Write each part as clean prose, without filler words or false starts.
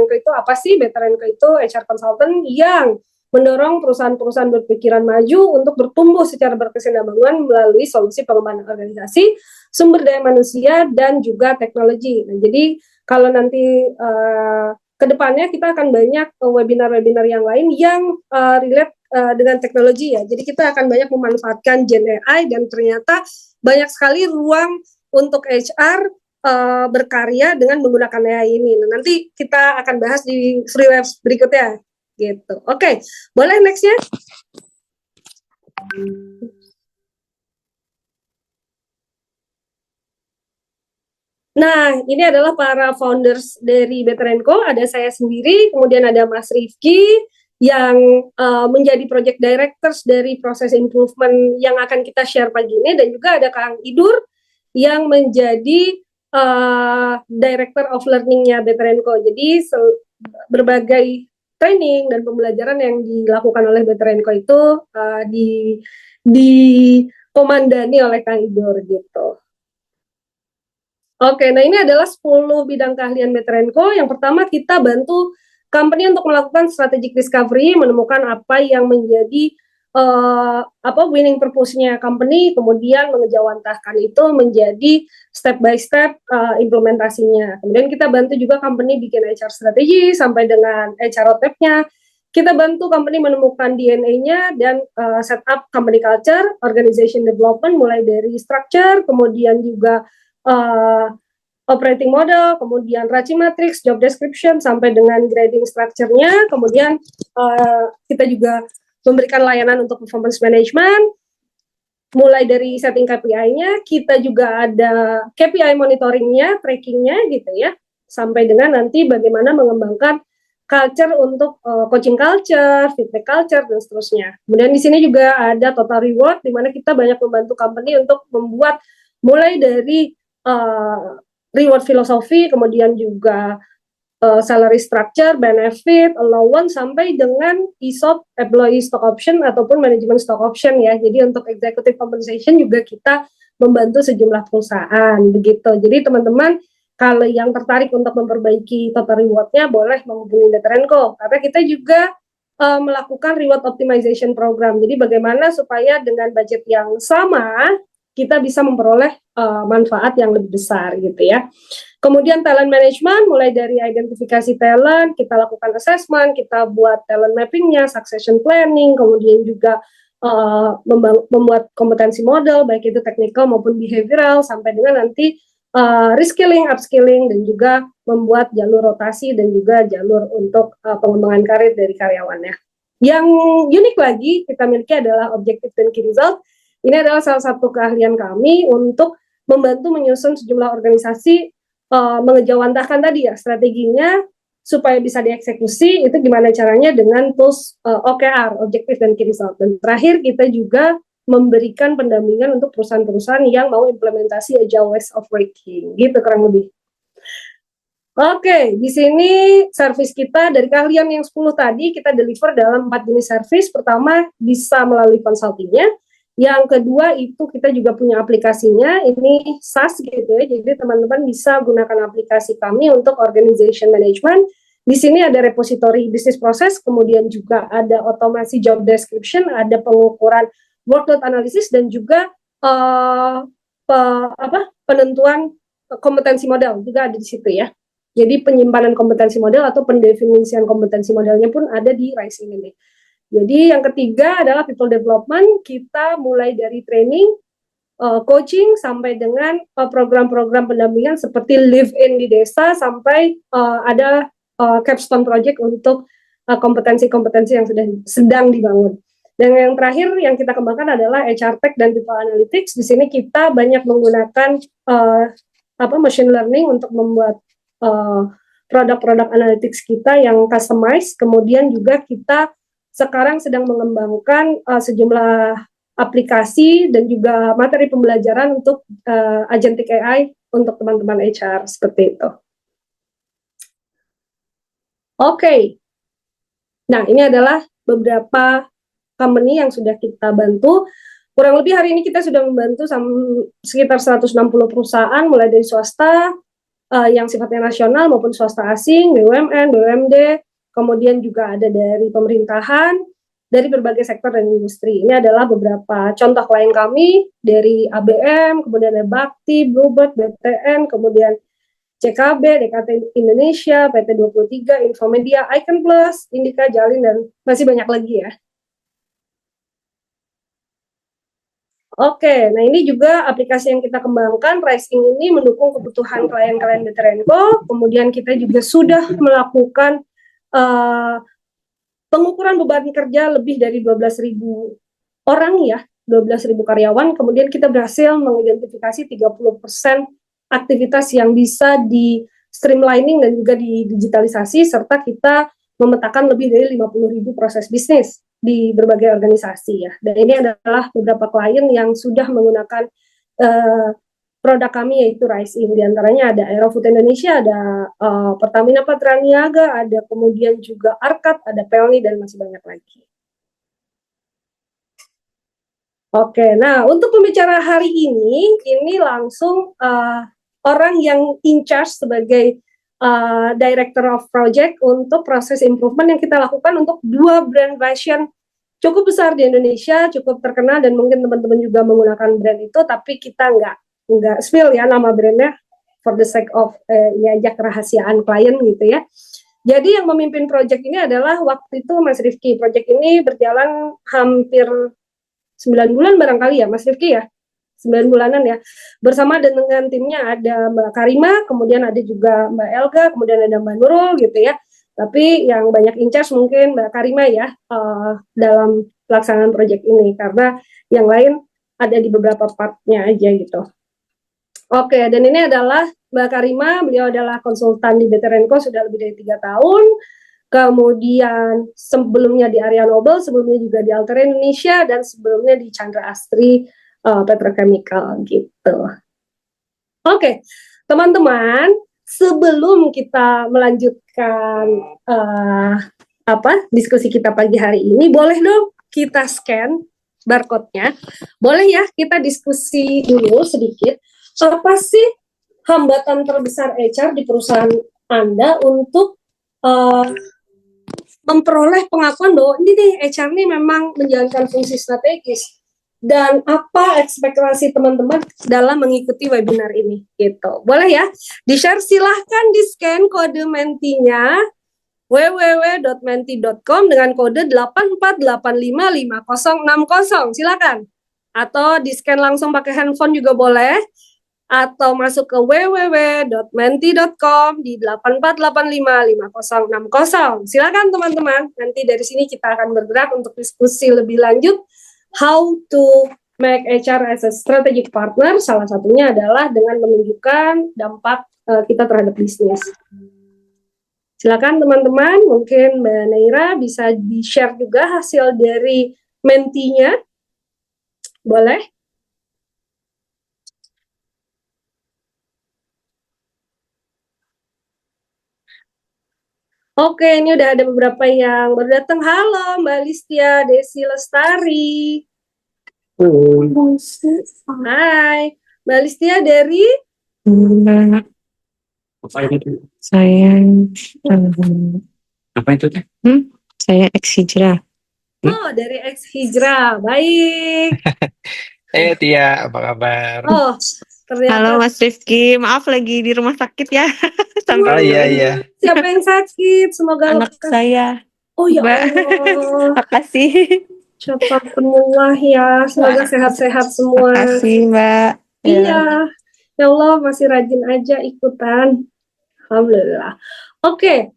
itu apa sih? Better & Co itu HR consultant yang mendorong perusahaan-perusahaan berpikiran maju untuk bertumbuh secara berkesinambungan melalui solusi pengembangan organisasi, sumber daya manusia, dan juga teknologi. Nah, jadi kalau nanti ke depannya kita akan banyak webinar-webinar yang lain yang relate dengan teknologi ya. Jadi kita akan banyak memanfaatkan Gen AI dan ternyata banyak sekali ruang untuk HR berkarya dengan menggunakan AI ini. Nah, nanti kita akan bahas di free labs berikutnya gitu. Oke, boleh next-nya? Nah, ini adalah para founders dari Better & Co. Ada saya sendiri, kemudian ada Mas Rifki yang menjadi project directors dari proses improvement yang akan kita share pagi ini, dan juga ada Kang Idur yang menjadi director of learning-nya Better & Co. Jadi berbagai training dan pembelajaran yang dilakukan oleh Better & Co itu dikomandani oleh Kang Idur gitu. Oke, nah ini adalah 10 bidang keahlian Better & Co. Yang pertama, kita bantu company untuk melakukan strategic discovery, menemukan apa yang menjadi winning purpose-nya company, kemudian mengejawantahkan itu menjadi step by step implementasinya. Kemudian kita bantu juga company bikin HR strategi sampai dengan HR roadmap-nya. Kita bantu company menemukan DNA-nya dan set up company culture, organization development, mulai dari structure, kemudian juga operating model, kemudian Raci Matrix, job description, sampai dengan grading structure-nya. Kemudian kita juga memberikan layanan untuk performance management, mulai dari setting KPI-nya, kita juga ada KPI monitoring-nya, tracking-nya gitu ya, sampai dengan nanti bagaimana mengembangkan culture untuk coaching culture, feedback culture, dan seterusnya. Kemudian di sini juga ada total reward, di mana kita banyak membantu company untuk membuat mulai dari reward filosofi, kemudian juga salary structure, benefit, allowance, sampai dengan ESOP, employee stock option, ataupun management stock option ya. Jadi untuk executive compensation juga kita membantu sejumlah perusahaan begitu. Jadi teman-teman kalau yang tertarik untuk memperbaiki total reward-nya boleh menghubungi Better & Co. Karena kita juga melakukan reward optimization program. Jadi bagaimana supaya dengan budget yang sama kita bisa memperoleh manfaat yang lebih besar gitu ya. Kemudian talent management, mulai dari identifikasi talent, kita lakukan assessment, kita buat talent mappingnya, succession planning, kemudian juga membuat kompetensi model, baik itu technical maupun behavioral, sampai dengan nanti reskilling, upskilling, dan juga membuat jalur rotasi dan juga jalur untuk pengembangan karir dari karyawannya. Yang unik lagi kita miliki adalah objective dan key result. Ini adalah salah satu keahlian kami untuk membantu menyusun sejumlah organisasi, mengejawantahkan tadi ya strateginya supaya bisa dieksekusi. Itu gimana caranya dengan tools OKR, Objective dan Key Result. Dan terakhir kita juga memberikan pendampingan untuk perusahaan-perusahaan yang mau implementasi agile ways of working, gitu kurang lebih. Oke, di sini service kita dari keahlian yang 10 tadi kita deliver dalam 4 jenis service. Pertama bisa melalui consultingnya. Yang kedua itu kita juga punya aplikasinya, ini SaaS gitu ya, jadi teman-teman bisa gunakan aplikasi kami untuk organization management. Di sini ada repository business process, kemudian juga ada otomasi job description, ada pengukuran workload analysis, dan juga penentuan kompetensi model juga ada di situ ya. Jadi penyimpanan kompetensi model atau pendefinisian kompetensi modelnya pun ada di Rising ini. Jadi yang ketiga adalah people development, kita mulai dari training, coaching, sampai dengan program-program pendampingan seperti live in di desa, sampai ada capstone project untuk kompetensi-kompetensi yang sedang dibangun. Dan yang terakhir yang kita kembangkan adalah HR Tech dan People Analytics. Di sini kita banyak menggunakan machine learning untuk membuat produk-produk analytics kita yang customized. Kemudian juga kita sekarang sedang mengembangkan sejumlah aplikasi dan juga materi pembelajaran untuk agentic AI untuk teman-teman HR seperti itu. Oke. Nah, ini adalah beberapa company yang sudah kita bantu. Kurang lebih hari ini kita sudah membantu sekitar 160 perusahaan, mulai dari swasta, yang sifatnya nasional maupun swasta asing, BUMN, BUMD, kemudian juga ada dari pemerintahan, dari berbagai sektor dan industri. Ini adalah beberapa contoh klien kami dari ABM, kemudian ada Bakti, Bluebird, BTN, kemudian CKB, DKT Indonesia, PT23, Infomedia, Icon Plus, Indika, Jalin, dan masih banyak lagi ya. Oke, nah ini juga aplikasi yang kita kembangkan, Rising ini mendukung kebutuhan klien-klien Metrenco, kemudian kita juga sudah melakukan pengukuran beban kerja lebih dari 12.000 orang ya, 12.000 karyawan, kemudian kita berhasil mengidentifikasi 30% aktivitas yang bisa di streamlining dan juga digitalisasi, serta kita memetakan lebih dari 50.000 proses bisnis di berbagai organisasi ya. Dan ini adalah beberapa klien yang sudah menggunakan produk kami yaitu Rice In. Di antaranya ada Aerofood Indonesia, ada Pertamina Patraniaga, ada kemudian juga Arkat, ada Pelni, dan masih banyak lagi. Oke, nah untuk pembicara hari ini langsung orang yang in charge sebagai Director of Project untuk proses improvement yang kita lakukan untuk 2 brand fashion cukup besar di Indonesia, cukup terkenal, dan mungkin teman-teman juga menggunakan brand itu, tapi kita nggak spill ya nama brandnya for the sake of ya kerahasiaan klien gitu ya. Jadi yang memimpin project ini adalah waktu itu Mas Rifki. Project ini berjalan hampir 9 bulan barangkali ya Mas Rifki ya, 9 bulanan ya, bersama dengan timnya ada Mbak Karima, kemudian ada juga Mbak Elga, kemudian ada Mbak Nurul gitu ya. Tapi yang banyak in charge mungkin Mbak Karima ya dalam pelaksanaan proyek ini, karena yang lain ada di beberapa partnya aja gitu. Oke, dan ini adalah Mbak Karima, beliau adalah konsultan di Betterenco sudah lebih dari 3 tahun. Kemudian sebelumnya di Arya Nobel, sebelumnya juga di Alter Indonesia, dan sebelumnya di Chandra Astri Petrochemical gitu. Oke, teman-teman, sebelum kita melanjutkan diskusi kita pagi hari ini, boleh dong kita scan barcode-nya. Boleh ya kita diskusi dulu sedikit. Apa sih hambatan terbesar HR di perusahaan Anda untuk memperoleh pengakuan bahwa ini nih HR ini memang menjalankan fungsi strategis, dan apa ekspektasi teman-teman dalam mengikuti webinar ini gitu. Boleh ya di-share, silahkan di-scan kode Mentinya www.menti.com dengan kode 84855060, silakan, atau di-scan langsung pakai handphone juga boleh, atau masuk ke www.menti.com di 84855060. Silakan teman-teman, nanti dari sini kita akan bergerak untuk diskusi lebih lanjut how to make HR as a strategic partner. Salah satunya adalah dengan menunjukkan dampak kita terhadap bisnis. Silakan teman-teman, mungkin Mbak Naira bisa di-share juga hasil dari Mentinya. Boleh? Oke, ini udah ada beberapa yang baru datang. Halo Mbak Listia, Desi Lestari. Hai, Mbak Listia dari? Saya apa itu teh? Saya ex Hijrah. Oh, dari ex Hijrah. Baik. Tia, apa kabar? Oh, ternyata. Halo Mas Rifki, maaf lagi di rumah sakit ya. Oh iya. Siapa yang sakit? Semoga anak saya. Oh ya Mbak. Allah. Makasih. Cepat sembuh ya. Semoga sehat-sehat semua. Makasih Mbak. Iya. Ya Allah, masih rajin aja ikutan. Alhamdulillah. Oke.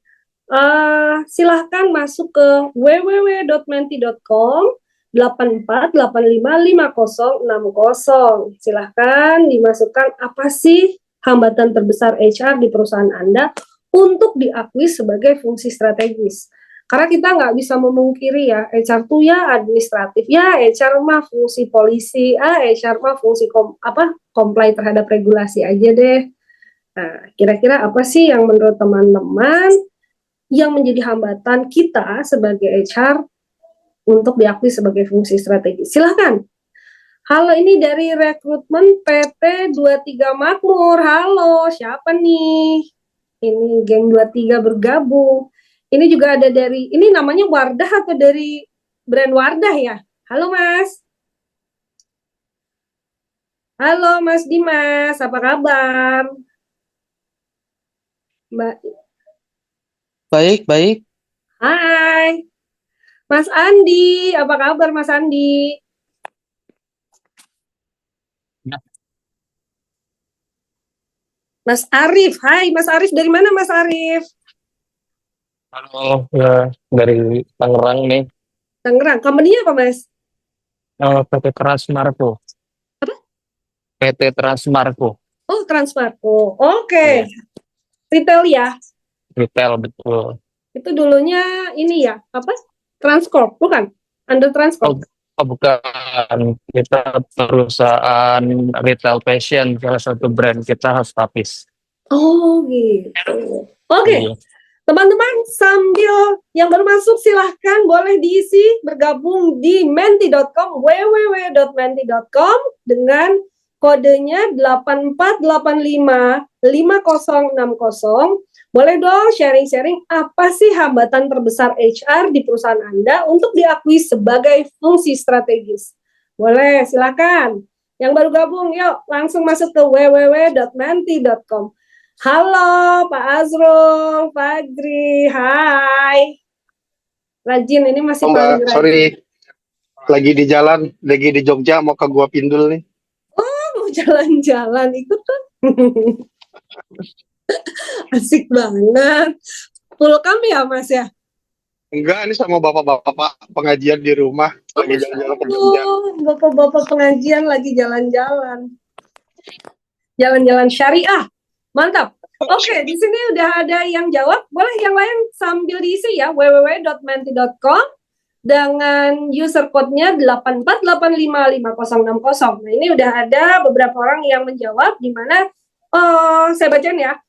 Silahkan masuk ke www.menti.com 84855060. Silahkan dimasukkan apa sih hambatan terbesar HR di perusahaan Anda untuk diakui sebagai fungsi strategis. Karena kita nggak bisa memungkiri ya, HR tuh ya administratif, ya HR mah fungsi polisi, HR mah fungsi comply terhadap regulasi aja deh. Nah, kira-kira apa sih yang menurut teman-teman yang menjadi hambatan kita sebagai HR untuk diakui sebagai fungsi strategis? Silahkan Halo, ini dari rekrutmen PT 23 Makmur. Halo, siapa nih? Ini geng 23 bergabung. Ini juga ada dari, ini namanya Wardah atau dari brand Wardah ya? Halo Mas. Halo Mas Dimas, apa kabar? Mbak, Baik, baik. hai. Mas Andi, apa kabar Mas Andi? Mas Arif, hai Mas Arif, dari mana Mas Arif? Halo, dari Tangerang nih. Tangerang, company apa Mas? PT Transmarko. PT Transmarko. Oh, Transmarko. Oke, Iya, retail ya. retail betul. Itu dulunya ini ya, apa? Transcorp, bukan? Under Oh, Transcorp. oh, bukan. Kita perusahaan retail fashion, salah satu brand kita Hastapis. Oh, gitu. Oke, Iya. teman-teman, sambil yang baru masuk silahkan boleh diisi bergabung di menti.com, www.menti.com dengan kodenya 84855060. Boleh dong sharing-sharing apa sih hambatan terbesar HR di perusahaan Anda untuk diakui sebagai fungsi strategis. Boleh, silakan. Yang baru gabung, yuk langsung masuk ke www.menti.com. Halo Pak Azrul, Fajri, hai. Rajin, ini masih Oh paling Mbak, rajin. sorry, lagi di jalan, lagi di Jogja mau ke Gua Pindul nih. Mau jalan-jalan, ikut kan? Asik banget. Pulkam ya Mas ya? Enggak, ini sama bapak-bapak pengajian di rumah, lagi jalan-jalan ke Jogja. Bapak-bapak pengajian lagi jalan-jalan. Jalan-jalan syariah. Mantap. Oke, di sini udah ada yang jawab. Boleh yang lain sambil diisi ya, www.menti.com dengan user code-nya 84855060. Nah, ini udah ada beberapa orang yang menjawab di mana saya bacain ya.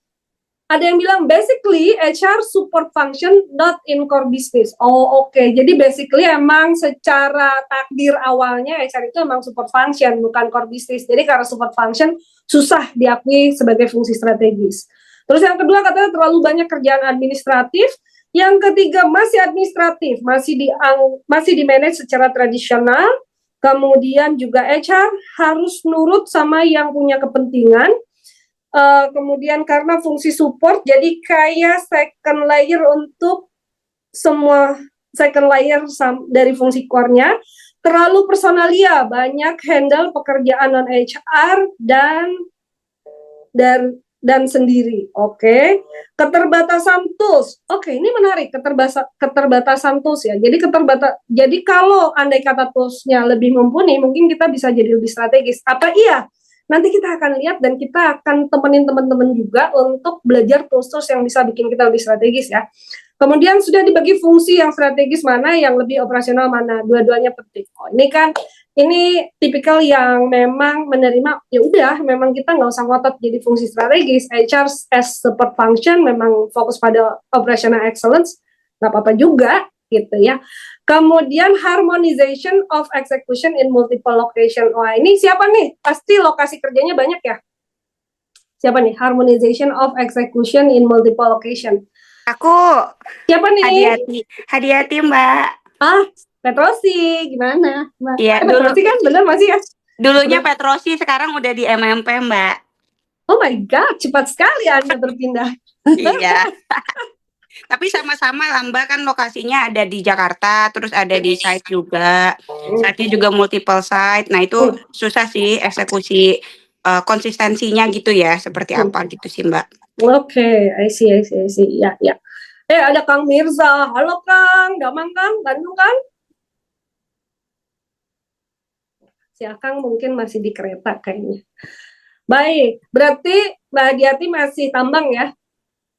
Ada yang bilang basically HR support function not in core business. Oh, oke. Jadi basically emang secara takdir awalnya HR itu emang support function bukan core business. Jadi karena support function susah diakui sebagai fungsi strategis. Terus yang kedua katanya terlalu banyak kerjaan administratif. Yang ketiga masih administratif, masih di manage secara tradisional. Kemudian juga HR harus nurut sama yang punya kepentingan. Kemudian karena fungsi support jadi kayak second layer untuk semua second layer dari fungsi core-nya. Terlalu personalia, banyak handle pekerjaan non HR dan sendiri. Oke. Keterbatasan tools. Oke, ini menarik, keterbatasan tools ya. Jadi kalau andai kata toolsnya lebih mumpuni, mungkin kita bisa jadi lebih strategis. Apa iya? Nanti kita akan lihat dan kita akan temenin teman-teman juga untuk belajar tools-tools yang bisa bikin kita lebih strategis ya. Kemudian sudah dibagi fungsi yang strategis mana, yang lebih operasional mana, dua-duanya penting. Oh, ini tipikal yang memang menerima, ya udah, memang kita nggak usah ngotot jadi fungsi strategis. HR as support function memang fokus pada operational excellence, nggak apa-apa juga gitu ya. Kemudian harmonization of execution in multiple location. Wah, ini siapa nih? Pasti lokasi kerjanya banyak ya. Siapa nih? Harmonization of execution in multiple location. Aku Siapa nih? hati-hati Mbak. Petrosi, gimana? Mbak? Iya, Petrosi kan bener masih ya? Dulunya Petrosi, sekarang udah di MMP Mbak. Oh my God, cepat sekali Anda berpindah. Iya. Tapi sama-sama lah Mbak, kan lokasinya ada di Jakarta, terus ada di site juga. Site-nya juga multiple site. Nah itu susah sih eksekusi konsistensinya gitu ya, seperti apa gitu sih Mbak. Oke, I see. Ya. Ada Kang Mirza. Halo Kang, Damang Kang, Bandung Kang. Si Akang mungkin masih di kereta kayaknya. Baik, berarti Mbak Hadiati masih tambang ya?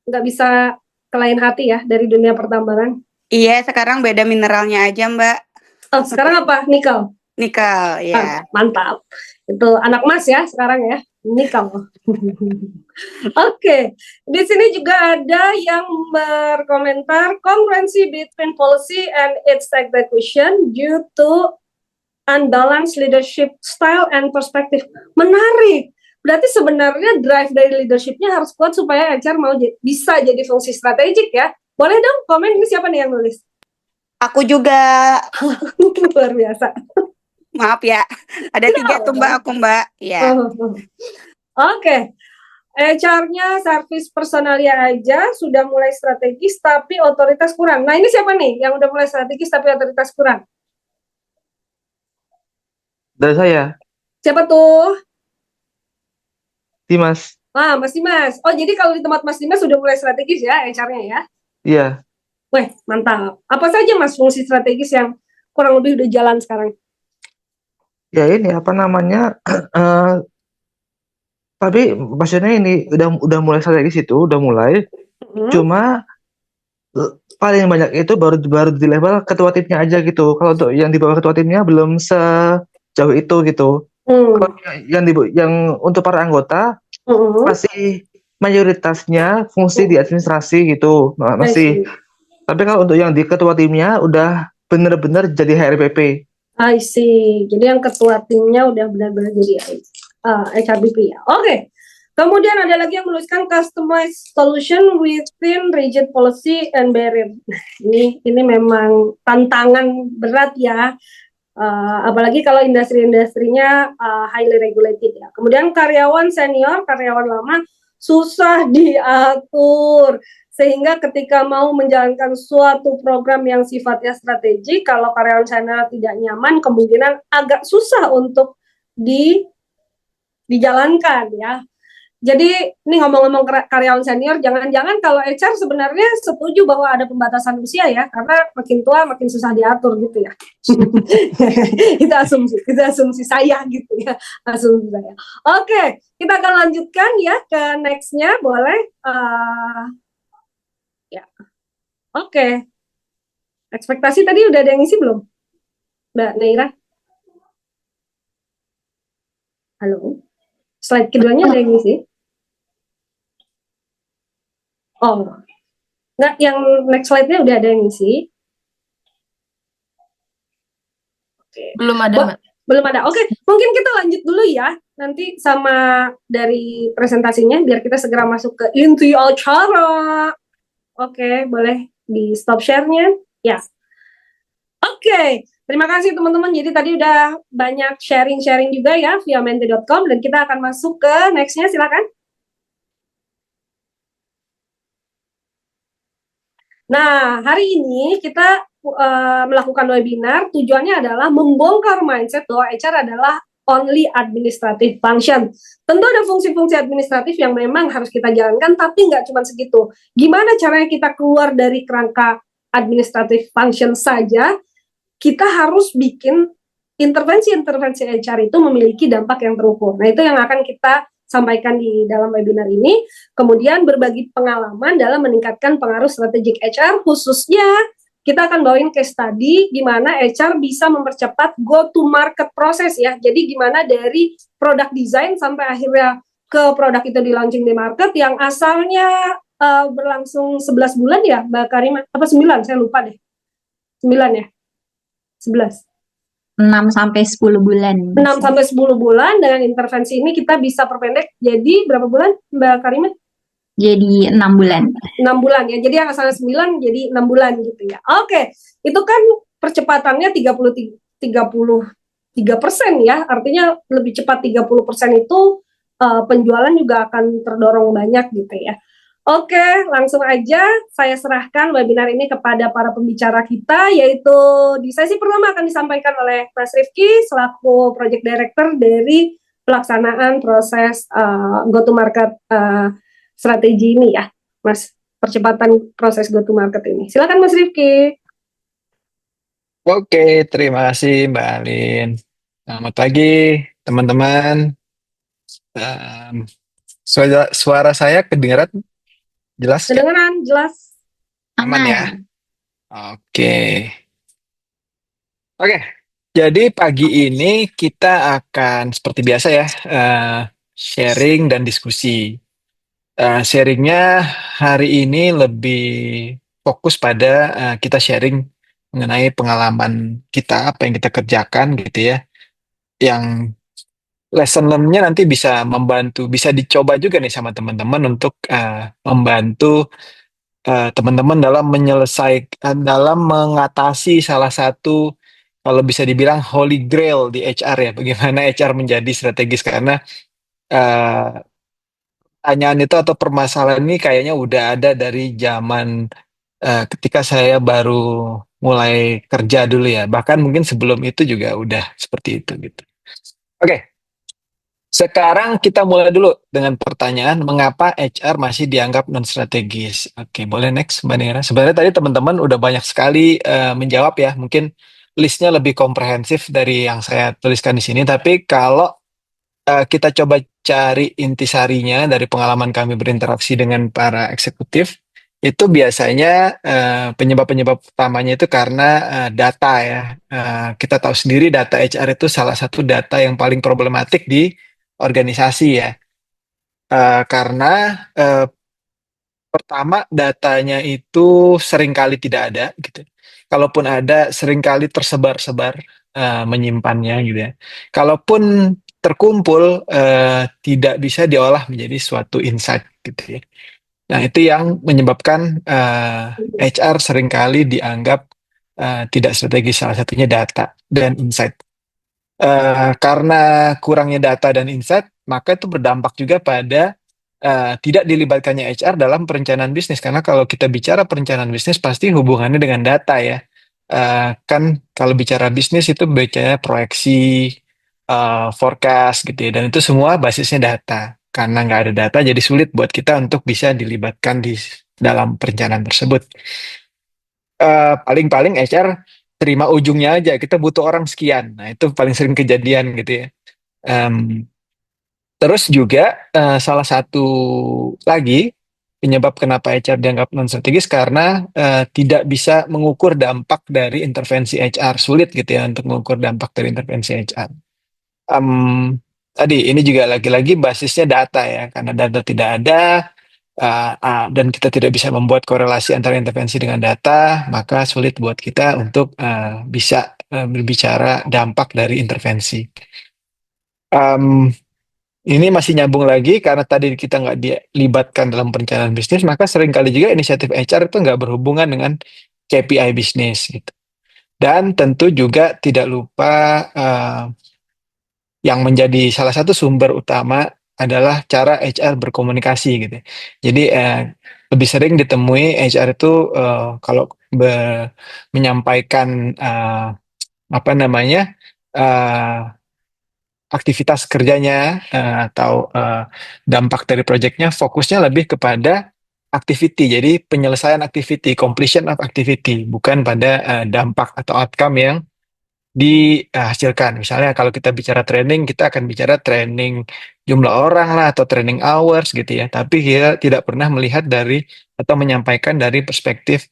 Nggak bisa ke lain hati ya dari dunia pertambangan? Iya, sekarang beda mineralnya aja Mbak. Oh, sekarang apa? Nikel? Nikel, ya. Mantap. Itu anak emas ya sekarang ya, nikel. Oke, di sini juga ada yang berkomentar congruency between policy and its execution due to unbalanced leadership style and perspective. Menarik. Berarti sebenarnya drive dari leadershipnya harus kuat supaya HR mau bisa jadi fungsi strategik ya. Boleh dong komen, ini siapa nih yang nulis? Aku juga. Luar biasa. Maaf ya. Ada 3 tuh Mbak, aku Mbak. Ya. Oke. HR-nya service personalia aja sudah mulai strategis tapi otoritas kurang. Nah, ini siapa nih yang udah mulai strategis tapi otoritas kurang? Dari saya, Siapa tuh? Dimas. Mas Dimas. Oh, jadi kalau di tempat Mas Dimas sudah mulai strategis ya HR-nya ya? Iya, Weh, mantap. Apa saja Mas fungsi strategis yang kurang lebih udah jalan sekarang? ya ini apa namanya? Tapi maksudnya ini udah mulai strategis itu, udah mulai. Cuma paling banyak itu baru di level ketua timnya aja gitu. Kalau untuk yang di bawah ketua timnya belum sejauh itu gitu. Kalau yang untuk para anggota masih mayoritasnya fungsi di administrasi gitu, masih. Tapi kalau untuk yang di ketua timnya udah bener-bener jadi HRBP. I see. Jadi yang ketua timnya udah benar-benar jadi HRBP ya. Oke. Kemudian ada lagi yang menuliskan customized solution within rigid policy and barrier. Ini memang tantangan berat ya. Apalagi kalau industri-industrinya highly regulated ya. Kemudian karyawan senior, karyawan lama susah diatur. Sehingga ketika mau menjalankan suatu program yang sifatnya strategik, kalau karyawan senior tidak nyaman, kemungkinan agak susah untuk dijalankan ya. Jadi ini ngomong-ngomong karyawan senior, jangan-jangan kalau HR sebenarnya setuju bahwa ada pembatasan usia ya, karena makin tua makin susah diatur gitu ya. Itu asumsi saya gitu ya, asumsi saya. Oke, kita akan lanjutkan ya ke next-nya, boleh? Ya, oke. Ekspektasi tadi udah ada yang isi belum, Mbak Neira? Halo, slide keduanya ada yang isi? Oh, nggak, yang next slide-nya udah ada yang isi? Belum ada, Mbak. Belum ada. Oke, mungkin kita lanjut dulu ya. Nanti sama dari presentasinya biar kita segera masuk ke inti acara. Oke, boleh di stop share-nya? Ya. Oke, terima kasih teman-teman. Jadi tadi udah banyak sharing-sharing juga ya via menti.com dan kita akan masuk ke next-nya, silakan. Nah, hari ini kita melakukan webinar, tujuannya adalah membongkar mindset bahwa HR adalah only administrative function. Tentu ada fungsi-fungsi administratif yang memang harus kita jalankan, tapi nggak cuma segitu. Gimana caranya kita keluar dari kerangka administrative function saja, kita harus bikin intervensi-intervensi HR itu memiliki dampak yang terukur. Nah, itu yang akan kita sampaikan di dalam webinar ini. Kemudian berbagi pengalaman dalam meningkatkan pengaruh strategik HR, khususnya kita akan bawain case study gimana HR bisa mempercepat go to market proses ya. Jadi gimana dari product design sampai akhirnya ke produk itu di launching di market yang asalnya berlangsung 11 bulan ya Mbak Karima, apa 9? Saya lupa deh. 9 ya? 11. 6 sampai 10 bulan. 6 sampai 10 bulan dengan intervensi ini kita bisa perpendek jadi berapa bulan Mbak Karima? Jadi 6 bulan. 6 bulan ya. Jadi yang asalnya 9 jadi 6 bulan gitu ya. Oke. Itu kan percepatannya 33% ya. Artinya lebih cepat 30% itu penjualan juga akan terdorong banyak gitu ya. Oke, langsung aja saya serahkan webinar ini kepada para pembicara kita, yaitu di sesi pertama akan disampaikan oleh Mas Rifki selaku Project Director dari pelaksanaan proses go to market strategi ini ya, Mas, percepatan proses go to market ini. Silakan Mas Rifki. Oke, terima kasih Mbak Alin. Selamat pagi teman-teman. Suara saya kedengaran jelas? Kedengaran jelas. Aman ya? Oke. Jadi pagi ini kita akan seperti biasa ya, sharing dan diskusi. Sharingnya hari ini lebih fokus pada kita sharing mengenai pengalaman kita, apa yang kita kerjakan gitu ya, yang lesson learn-nya nanti bisa membantu, bisa dicoba juga nih sama teman-teman untuk membantu teman-teman dalam dalam mengatasi salah satu, kalau bisa dibilang holy grail di HR ya, bagaimana HR menjadi strategis, karena eh, pertanyaan itu atau permasalahan ini kayaknya udah ada dari zaman ketika saya baru mulai kerja dulu ya, bahkan mungkin sebelum itu juga udah seperti itu gitu. Oke, sekarang kita mulai dulu dengan pertanyaan mengapa HR masih dianggap non strategis. Oke, boleh next Mbak Nera. Sebenarnya tadi teman-teman udah banyak sekali menjawab ya. Mungkin listnya lebih komprehensif dari yang saya tuliskan di sini. Tapi kalau kita coba cari intisarinya dari pengalaman kami berinteraksi dengan para eksekutif, itu biasanya penyebab-penyebab utamanya itu karena data ya. Kita tahu sendiri data HR itu salah satu data yang paling problematik di organisasi ya. Karena pertama datanya itu seringkali tidak ada gitu. Kalaupun ada seringkali tersebar-sebar menyimpannya gitu ya. Kalaupun terkumpul tidak bisa diolah menjadi suatu insight gitu ya. Nah, itu yang menyebabkan HR seringkali dianggap tidak strategis, salah satunya data dan insight. Karena kurangnya data dan insight, maka itu berdampak juga pada tidak dilibatkannya HR dalam perencanaan bisnis. Karena kalau kita bicara perencanaan bisnis, pasti hubungannya dengan data ya. Kan kalau bicara bisnis itu bicara proyeksi, forecast gitu ya. Dan itu semua basisnya data. Karena nggak ada data, jadi sulit buat kita untuk bisa dilibatkan di dalam perencanaan tersebut. Paling-paling HR terima ujungnya aja, kita butuh orang sekian. Nah, itu paling sering kejadian gitu ya. Em, Terus juga salah satu lagi penyebab kenapa HR dianggap non strategis karena tidak bisa mengukur dampak dari intervensi HR, sulit gitu ya untuk mengukur dampak dari intervensi HR. Tadi ini juga lagi-lagi basisnya data ya, karena data tidak ada dan kita tidak bisa membuat korelasi antara intervensi dengan data, maka sulit buat kita untuk bisa berbicara dampak dari intervensi. Em, Ini masih nyambung lagi karena tadi kita nggak dilibatkan dalam perencanaan bisnis, maka seringkali juga inisiatif HR itu nggak berhubungan dengan KPI bisnis gitu. Dan tentu juga tidak lupa yang menjadi salah satu sumber utama adalah cara HR berkomunikasi gitu. Jadi lebih sering ditemui HR itu kalau menyampaikan apa namanya aktivitas kerjanya atau dampak dari proyeknya, fokusnya lebih kepada activity. Jadi penyelesaian activity, completion of activity, bukan pada dampak atau outcome yang dihasilkan. Misalnya kalau kita bicara training, kita akan bicara training jumlah orang lah atau training hours gitu ya. Tapi kita tidak pernah melihat dari atau menyampaikan dari perspektif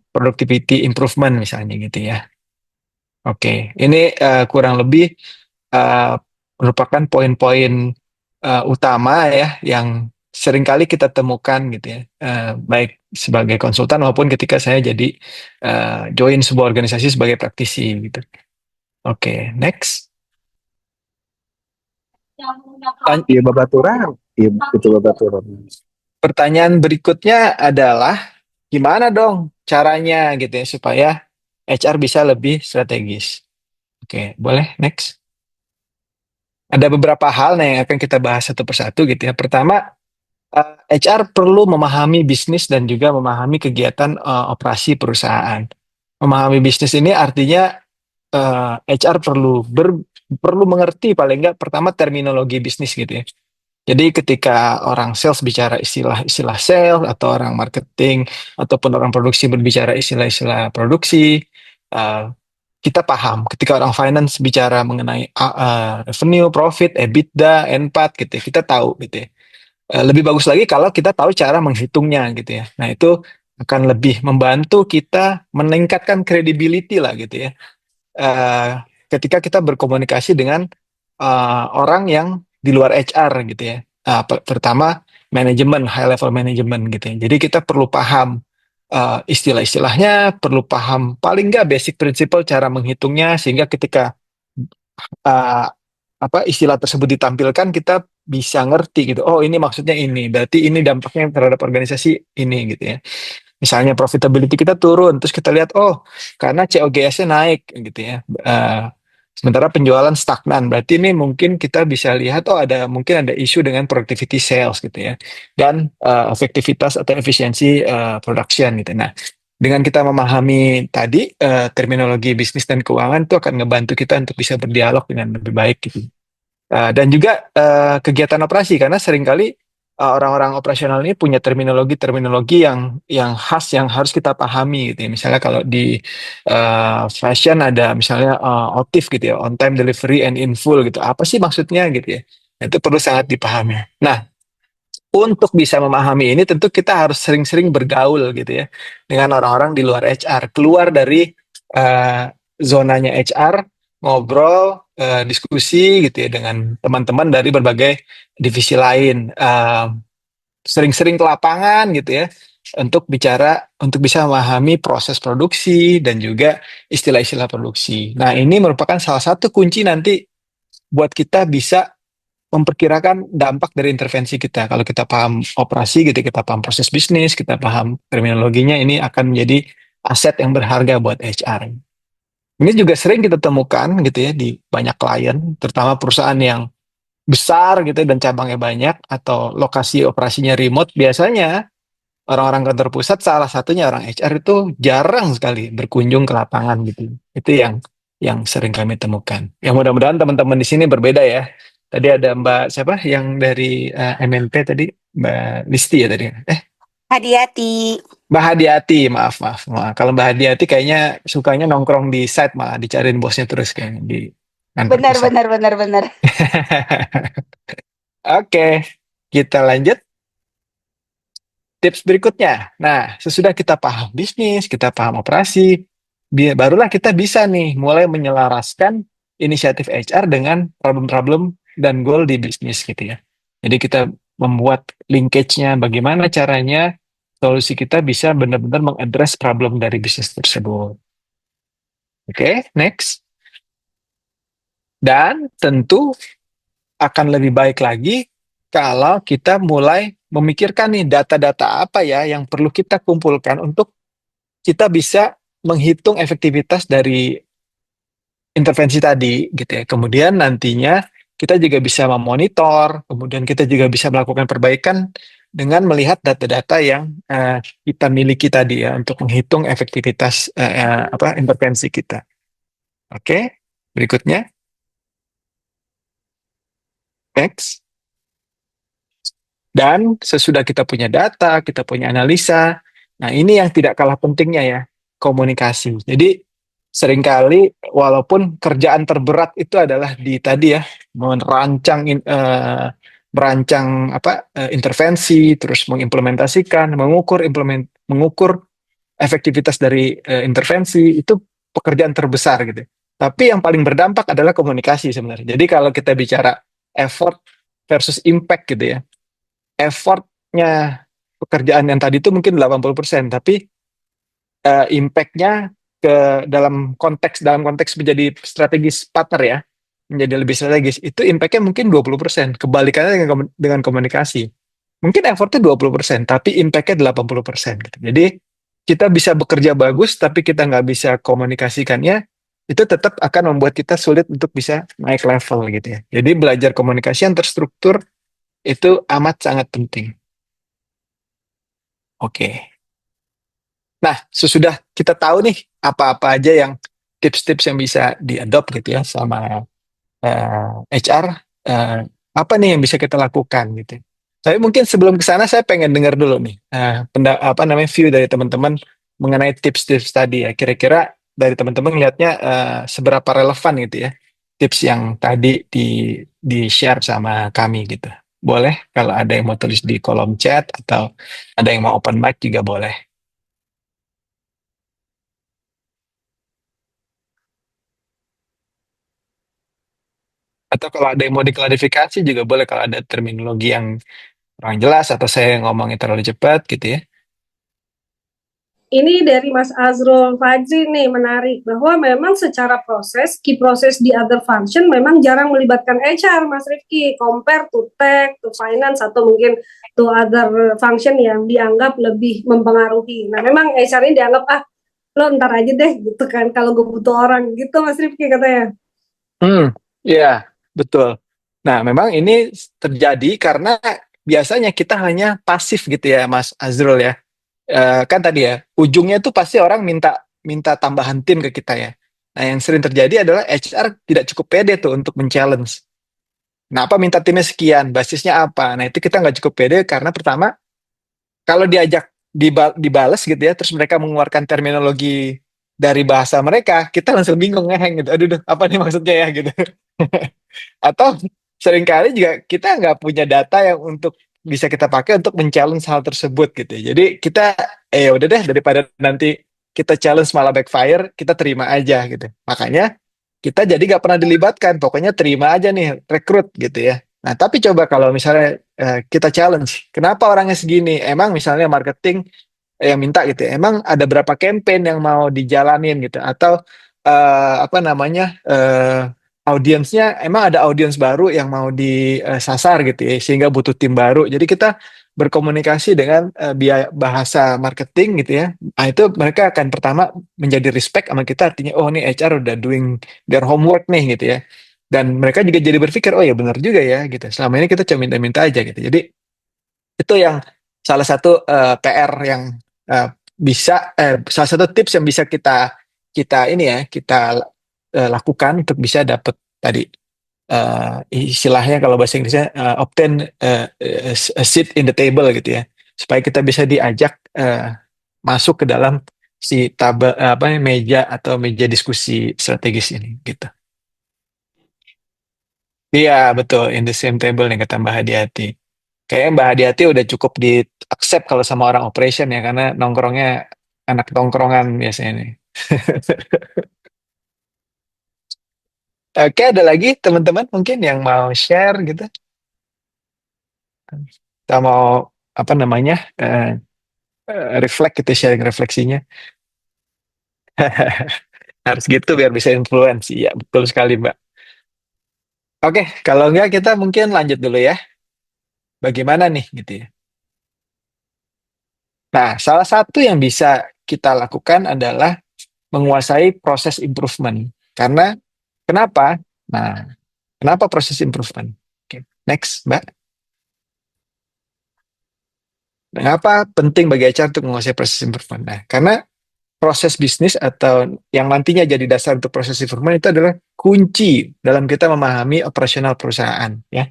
productivity improvement misalnya gitu ya. Oke, ini kurang lebih merupakan poin-poin utama ya yang seringkali kita temukan gitu ya, baik sebagai konsultan maupun ketika saya jadi join sebuah organisasi sebagai praktisi gitu. Oke, next. Iya babaturan. Iya itu babaturan. Pertanyaan berikutnya adalah gimana dong caranya gitu ya supaya HR bisa lebih strategis. Oke, boleh next. Ada beberapa hal nih yang akan kita bahas satu persatu gitu ya. Pertama, HR perlu memahami bisnis dan juga memahami kegiatan operasi perusahaan. Memahami bisnis ini artinya HR perlu mengerti paling nggak pertama terminologi bisnis gitu ya. Jadi ketika orang sales bicara istilah-istilah sales atau orang marketing ataupun orang produksi berbicara istilah-istilah produksi, kita paham. Ketika orang finance bicara mengenai revenue, profit, EBITDA, NPAT gitu ya, kita tahu gitu ya. Lebih bagus lagi kalau kita tahu cara menghitungnya gitu ya. Nah, itu akan lebih membantu kita meningkatkan credibility lah gitu ya. Ketika kita berkomunikasi dengan orang yang di luar HR gitu ya. Terutama manajemen, high level management gitu ya. Jadi kita perlu paham istilah-istilahnya, perlu paham paling nggak basic principle cara menghitungnya, sehingga ketika uh, apa istilah tersebut ditampilkan kita bisa ngerti gitu. Oh, ini maksudnya ini. Berarti ini dampaknya terhadap organisasi ini gitu ya. Misalnya profitability kita turun, terus kita lihat oh karena COGS-nya naik gitu ya. Sementara penjualan stagnan, berarti ini mungkin kita bisa lihat oh mungkin ada isu dengan productivity sales gitu ya, dan efektivitas atau efisiensi production gitu. Nah, dengan kita memahami tadi terminologi bisnis dan keuangan itu akan ngebantu kita untuk bisa berdialog dengan lebih baik gitu. Dan juga kegiatan operasi, karena seringkali orang-orang operasional ini punya terminologi-terminologi yang khas yang harus kita pahami gitu ya. Misalnya kalau di fashion ada misalnya OTIF gitu ya, on time delivery and in full gitu. Apa sih maksudnya gitu ya? Itu perlu sangat dipahami. Nah, untuk bisa memahami ini tentu kita harus sering-sering bergaul gitu ya dengan orang-orang di luar HR, keluar dari zonanya HR, ngobrol, diskusi gitu ya dengan teman-teman dari berbagai divisi lain, sering-sering ke lapangan gitu ya untuk bicara, untuk bisa memahami proses produksi dan juga istilah-istilah produksi. Nah, ini merupakan salah satu kunci nanti buat kita bisa memperkirakan dampak dari intervensi kita. Kalau kita paham operasi gitu, kita paham proses bisnis, kita paham terminologinya, ini akan menjadi aset yang berharga buat HR. Ini juga sering kita temukan gitu ya di banyak klien, terutama perusahaan yang besar gitu dan cabangnya banyak atau lokasi operasinya remote. Biasanya orang-orang kantor pusat, salah satunya orang HR itu jarang sekali berkunjung ke lapangan gitu. Itu yang sering kami temukan. Yang mudah-mudahan teman-teman di sini berbeda ya. Tadi ada Mbak siapa yang dari MNP tadi, Mbak Listi ya tadi. Hati-hati. Mbak Hadiati, maaf. Kalau Mbak Hadiati kayaknya sukanya nongkrong di site, malah dicariin bosnya terus kayaknya di kantor pusat. Benar. Oke, kita lanjut. Tips berikutnya. Nah, sesudah kita paham bisnis, kita paham operasi, barulah kita bisa nih mulai menyelaraskan inisiatif HR dengan problem-problem dan goal di bisnis gitu ya. Jadi kita membuat linkage-nya, bagaimana caranya solusi kita bisa benar-benar mengadres problem dari bisnis tersebut. Oke, next. Dan tentu akan lebih baik lagi kalau kita mulai memikirkan nih data-data apa ya yang perlu kita kumpulkan untuk kita bisa menghitung efektivitas dari intervensi tadi gitu ya. Kemudian nantinya kita juga bisa memonitor, kemudian kita juga bisa melakukan perbaikan dengan melihat data-data yang kita miliki tadi ya untuk menghitung efektivitas intervensi kita. Oke, berikutnya. Next. Dan sesudah kita punya data, kita punya analisa, nah ini yang tidak kalah pentingnya ya, komunikasi. Jadi seringkali walaupun kerjaan terberat itu adalah di tadi ya, merancang intervensi, terus mengimplementasikan, mengukur efektivitas dari intervensi, itu pekerjaan terbesar gitu. Tapi yang paling berdampak adalah komunikasi sebenarnya. Jadi kalau kita bicara effort versus impact gitu ya, effortnya pekerjaan yang tadi itu mungkin 80%, tapi impact-nya dalam konteks menjadi strategis partner ya, menjadi lebih strategis, itu impact-nya mungkin 20%. Kebalikannya dengan komunikasi. Mungkin effortnya 20%, tapi impact-nya 80%. Gitu. Jadi kita bisa bekerja bagus, tapi kita nggak bisa komunikasikannya, itu tetap akan membuat kita sulit untuk bisa naik level gitu ya. Jadi belajar komunikasi yang terstruktur itu amat sangat penting. Oke. Nah, sesudah kita tahu nih apa-apa aja yang tips-tips yang bisa diadopt gitu ya sama HR, apa nih yang bisa kita lakukan gitu. Tapi mungkin sebelum ke sana saya pengen dengar dulu nih view dari teman-teman mengenai tips-tips tadi ya. Kira-kira dari teman-teman lihatnya seberapa relevan gitu ya tips yang tadi di-share sama kami gitu. Boleh kalau ada yang mau tulis di kolom chat atau ada yang mau open mic juga boleh. Atau kalau ada yang mau diklarifikasi juga boleh kalau ada terminologi yang kurang jelas atau saya ngomongnya terlalu cepat gitu ya. ini dari Mas Azrul Fajri nih menarik bahwa memang secara proses key proses di other function memang jarang melibatkan HR Mas Rifki compare to tech to finance atau mungkin to other function yang dianggap lebih mempengaruhi. Nah memang HR ini dianggap lo ntar aja deh gitu kan kalau gue butuh orang gitu Mas Rifki katanya. Iya, betul. Nah, memang ini terjadi karena biasanya kita hanya pasif gitu ya, Mas Azrul ya. Kan tadi ya, ujungnya tuh pasti orang minta minta tambahan tim ke kita ya. Nah, yang sering terjadi adalah HR tidak cukup pede tuh untuk men-challenge. Kenapa minta timnya sekian? Basisnya apa? Nah, itu kita nggak cukup pede karena pertama, kalau diajak dibales gitu ya, terus mereka mengeluarkan terminologi dari bahasa mereka, kita langsung bingung ngeheng gitu. Aduh, duh, apa nih maksudnya ya gitu. Atau seringkali juga kita nggak punya data yang untuk bisa kita pakai untuk men-challenge hal tersebut gitu ya. Jadi kita udah deh daripada nanti kita challenge malah backfire, kita terima aja gitu. Makanya kita jadi nggak pernah dilibatkan, pokoknya terima aja nih rekrut gitu ya. Nah tapi coba kalau misalnya kita challenge, kenapa orangnya segini? Emang misalnya marketing yang minta gitu ya, emang ada berapa campaign yang mau dijalanin gitu, atau apa namanya audiensnya, emang ada audiens baru yang mau disasar gitu ya, sehingga butuh tim baru. Jadi kita berkomunikasi dengan bahasa marketing gitu ya. Nah itu mereka akan pertama menjadi respect sama kita, artinya oh ini HR udah doing their homework nih gitu ya. Dan mereka juga jadi berpikir oh ya benar juga ya gitu. Selama ini kita cuma minta-minta aja gitu. Jadi itu yang salah satu PR yang salah satu tips yang bisa kita kita ini ya kita lakukan untuk bisa dapat tadi istilahnya kalau bahasa Inggrisnya obtain a seat in the table gitu ya, supaya kita bisa diajak masuk ke dalam si tabel apa meja atau meja diskusi strategis ini gitu. Iya betul, in the same table yang kata Mbak Hadiati. Kayaknya Mbak Hadiati udah cukup di accept kalau sama orang operation ya, karena nongkrongnya anak nongkrongan biasanya nih. Oke, ada lagi teman-teman mungkin yang mau share gitu? Kita mau apa namanya reflect gitu, sharing refleksinya. Harus gitu biar bisa influence. Iya, betul sekali, Mbak. Oke, kalau enggak kita mungkin lanjut dulu ya. Bagaimana nih gitu ya. Nah, salah satu yang bisa kita lakukan adalah menguasai proses improvement. Karena kenapa? Nah, kenapa proses improvement? Oke, next, Mbak. Mengapa penting bagi HR untuk menguasai proses improvement? Nah, karena proses bisnis atau yang nantinya jadi dasar untuk proses improvement itu adalah kunci dalam kita memahami operasional perusahaan ya.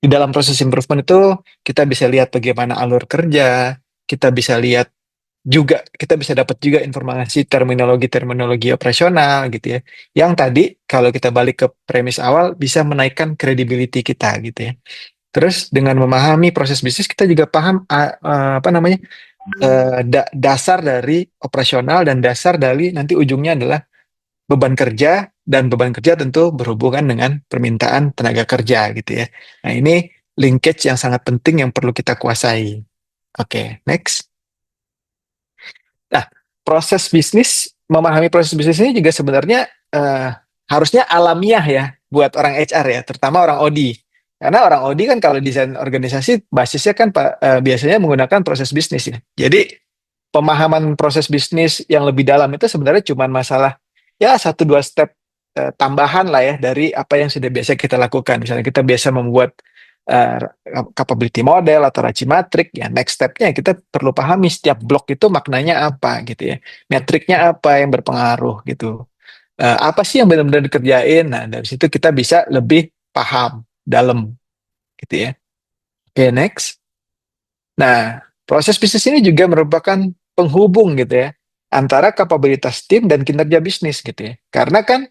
Di dalam proses improvement itu kita bisa lihat bagaimana alur kerja, kita bisa lihat juga kita bisa dapat juga informasi terminologi-terminologi operasional gitu ya. Yang tadi kalau kita balik ke premis awal bisa menaikkan credibility kita gitu ya. Terus dengan memahami proses bisnis kita juga paham apa namanya dasar dari operasional dan dasar dari nanti ujungnya adalah beban kerja, dan beban kerja tentu berhubungan dengan permintaan tenaga kerja gitu ya. Nah ini linkage yang sangat penting yang perlu kita kuasai. Oke, next. Nah, proses bisnis, memahami proses bisnis ini juga sebenarnya harusnya alamiah ya buat orang HR ya, terutama orang OD. Karena orang OD kan kalau desain organisasi basisnya kan biasanya menggunakan proses bisnis ya. Jadi pemahaman proses bisnis yang lebih dalam itu sebenarnya cuma masalah ya satu dua step tambahan lah ya dari apa yang sudah biasa kita lakukan. Misalnya kita biasa membuat uh, capability model atau raci matrik, ya next stepnya kita perlu pahami setiap blok itu maknanya apa gitu ya, metriknya apa yang berpengaruh gitu. Apa sih yang benar-benar dikerjain? Nah dari situ kita bisa lebih paham dalam gitu ya. Oke, next. Nah, proses bisnis ini juga merupakan penghubung gitu ya antara kapabilitas tim dan kinerja bisnis gitu ya. Karena kan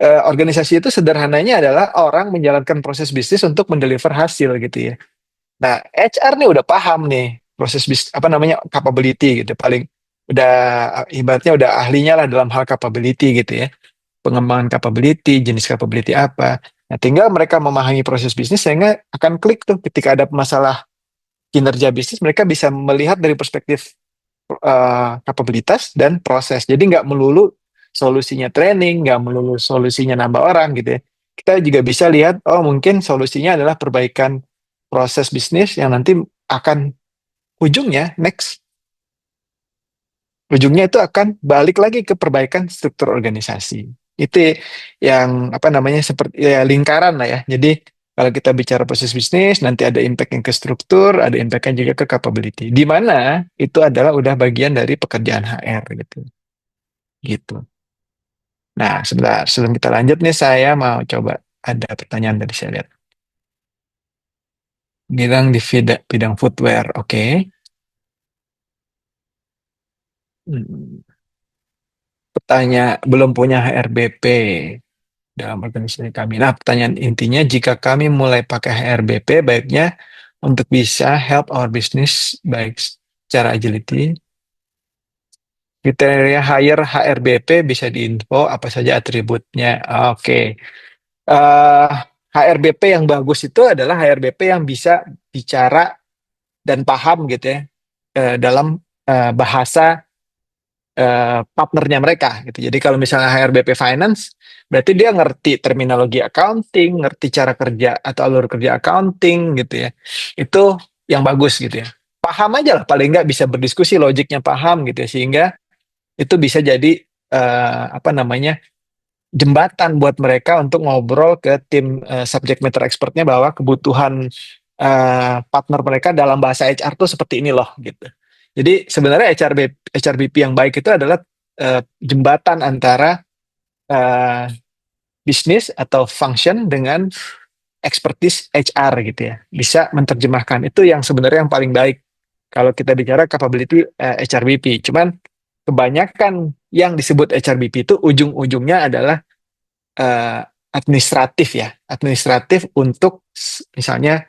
organisasi itu sederhananya adalah orang menjalankan proses bisnis untuk mendeliver hasil gitu ya. Nah, HR nih udah paham nih proses bisnis apa namanya capability gitu, paling udah ibaratnya udah ahlinya lah dalam hal capability gitu ya. Pengembangan capability, jenis capability apa. Nah, tinggal mereka memahami proses bisnis sehingga akan klik tuh ketika ada masalah kinerja bisnis, mereka bisa melihat dari perspektif kapabilitas dan proses. Jadi nggak melulu solusinya training, nggak melulu solusinya nambah orang gitu ya. Kita juga bisa lihat, oh mungkin solusinya adalah perbaikan proses bisnis yang nanti akan ujungnya ujungnya itu akan balik lagi ke perbaikan struktur organisasi. Itu yang apa namanya seperti ya lingkaran lah ya. Jadi kalau kita bicara proses bisnis, nanti ada impact yang ke struktur, ada impact-nya juga ke capability. Di mana itu adalah udah bagian dari pekerjaan HR gitu. Gitu. Nah, sebentar sebelum kita lanjut nih saya mau coba ada pertanyaan dari saya lihat. Bilang di bidang footwear, oke. Hmm. Belum punya HRBP dalam organisasi kami. Nah, pertanyaan intinya, jika kami mulai pakai HRBP, baiknya untuk bisa help our business, baik secara agility, kriteria hire HRBP bisa diinfo apa saja atributnya. Oke. HRBP yang bagus itu adalah HRBP yang bisa bicara dan paham gitu ya dalam bahasa partnernya mereka gitu. Jadi kalau misalnya HRBP Finance, berarti dia ngerti terminologi accounting, ngerti cara kerja atau alur kerja accounting gitu ya. Itu yang bagus gitu ya. Paham aja lah, paling nggak bisa berdiskusi, logiknya paham gitu ya, sehingga itu bisa jadi apa namanya jembatan buat mereka untuk ngobrol ke tim subject matter expertnya bahwa kebutuhan partner mereka dalam bahasa HR tuh seperti ini loh gitu. Jadi sebenarnya HRBP yang baik itu adalah jembatan antara eh, bisnis atau function dengan expertise HR gitu ya. Bisa menerjemahkan. Itu yang sebenarnya yang paling baik kalau kita bicara capability HRBP. Cuman kebanyakan yang disebut HRBP itu ujung-ujungnya adalah eh, administratif ya, administratif untuk misalnya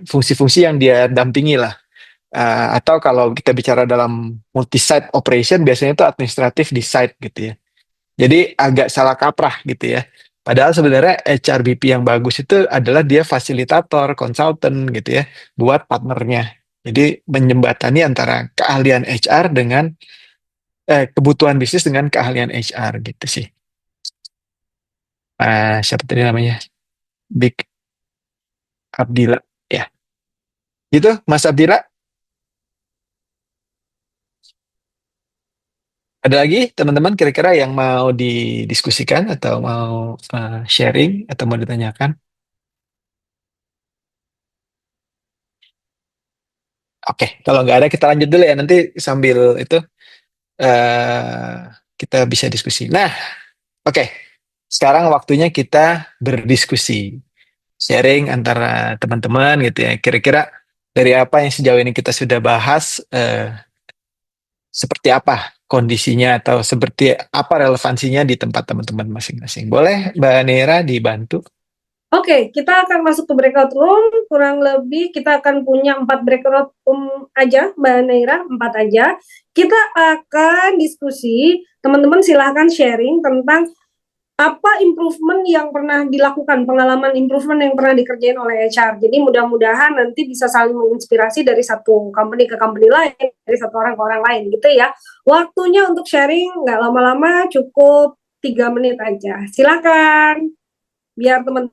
fungsi-fungsi yang dia dampingi lah. Atau kalau kita bicara dalam multi-site operation biasanya itu administratif di site gitu ya. Jadi agak salah kaprah gitu ya. Padahal sebenarnya HRBP yang bagus itu adalah dia fasilitator, konsultan gitu ya, buat partnernya. Jadi menjembatani antara keahlian HR dengan kebutuhan bisnis dengan keahlian HR gitu sih. Siapa tadi namanya? Big Abdillah ya. Gitu Mas Abdillah, ada lagi teman-teman kira-kira yang mau didiskusikan atau mau sharing atau mau ditanyakan? Oke, kalau nggak ada kita lanjut dulu ya, nanti sambil itu eh kita bisa diskusi. Nah, oke. Sekarang waktunya kita berdiskusi, sharing antara teman-teman gitu ya. Kira-kira dari apa yang sejauh ini kita sudah bahas, seperti apa kondisinya atau seperti apa relevansinya di tempat teman-teman masing-masing. Boleh Mbak Nera dibantu? Oke, kita akan masuk ke breakout room. Kurang lebih kita akan punya 4 breakout room aja, Mbak Naira, 4 aja. Kita akan diskusi, teman-teman silahkan sharing tentang apa improvement yang pernah dilakukan, pengalaman improvement yang pernah dikerjain oleh HR. Jadi mudah-mudahan nanti bisa saling menginspirasi dari satu company ke company lain, dari satu orang ke orang lain gitu ya. Waktunya untuk sharing nggak lama-lama, cukup 3 menit aja. Silakan, biar teman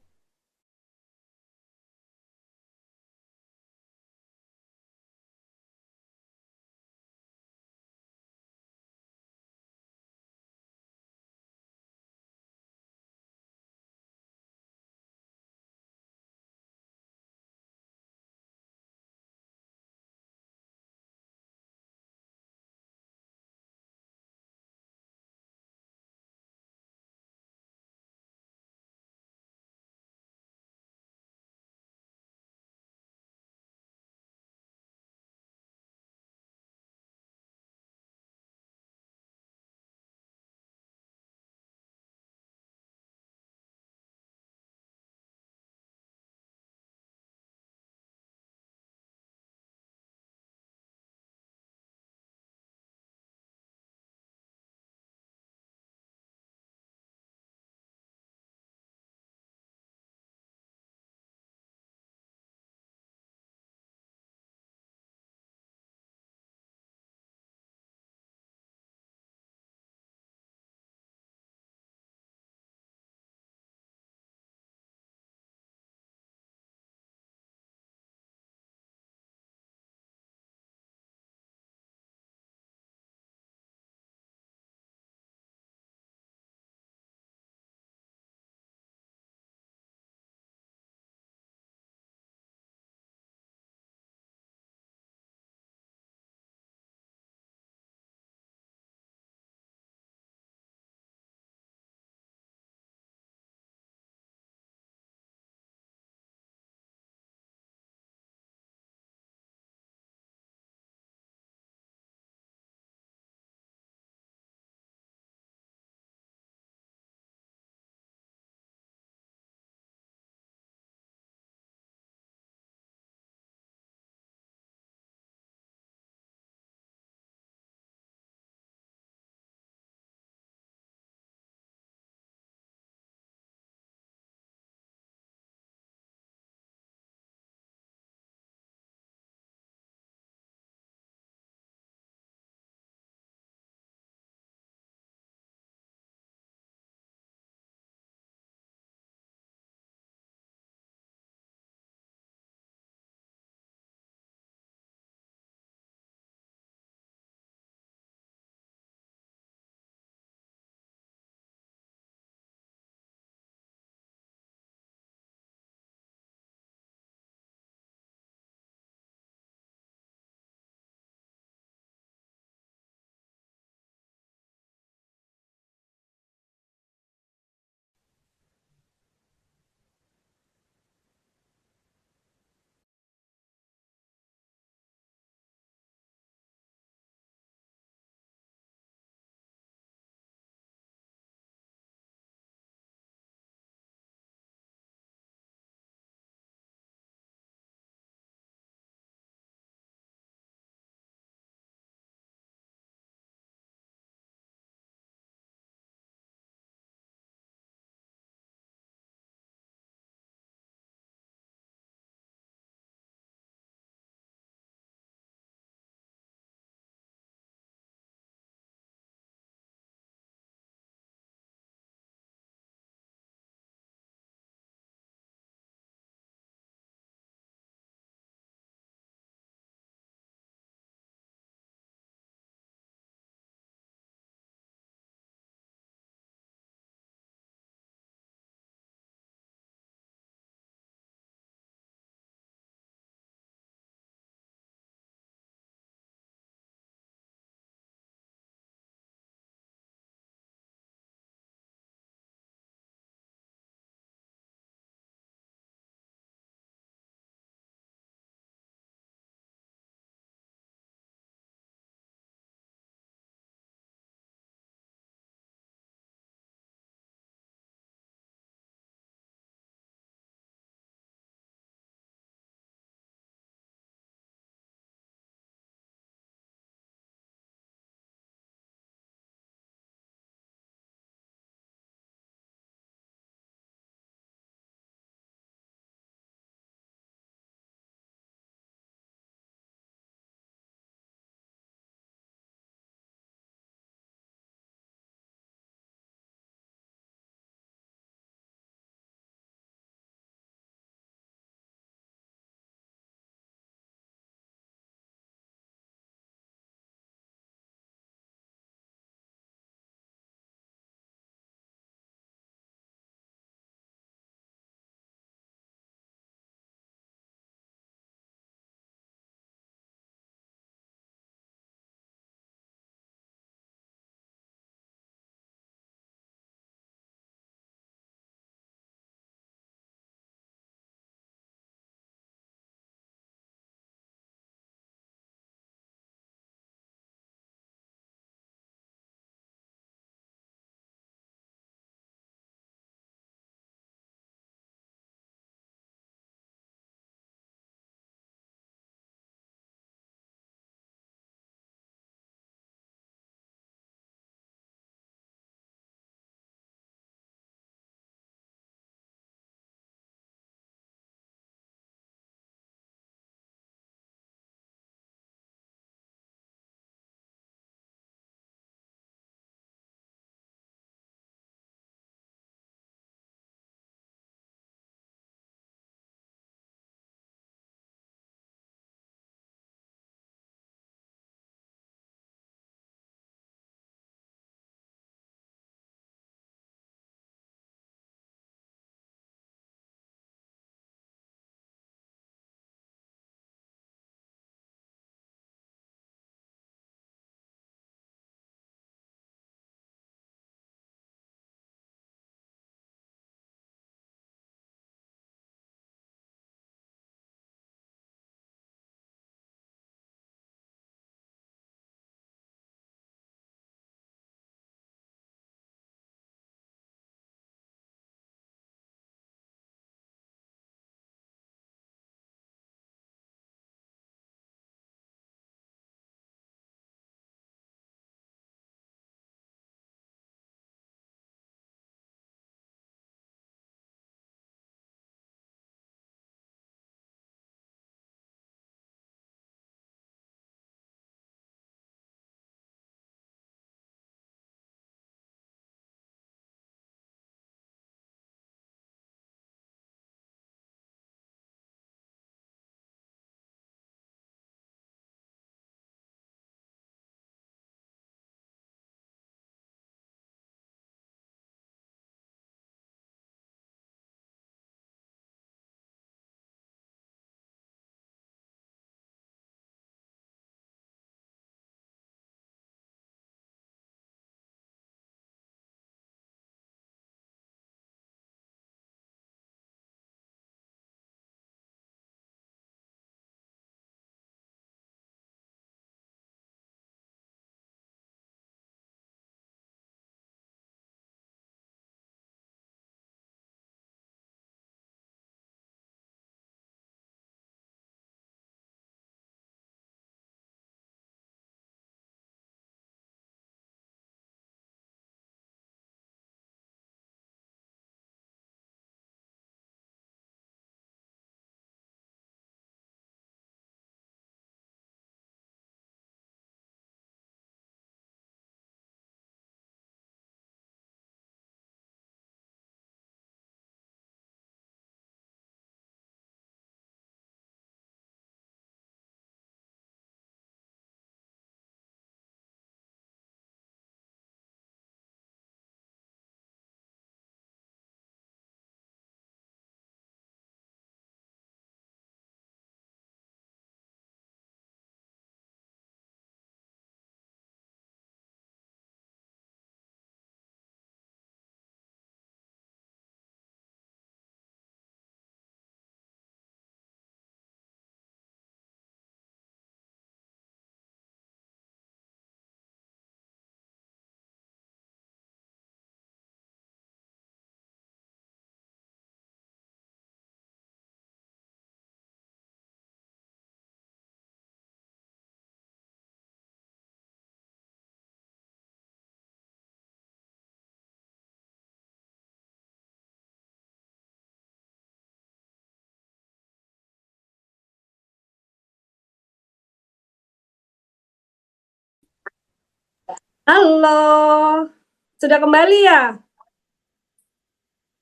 Halo, sudah kembali ya?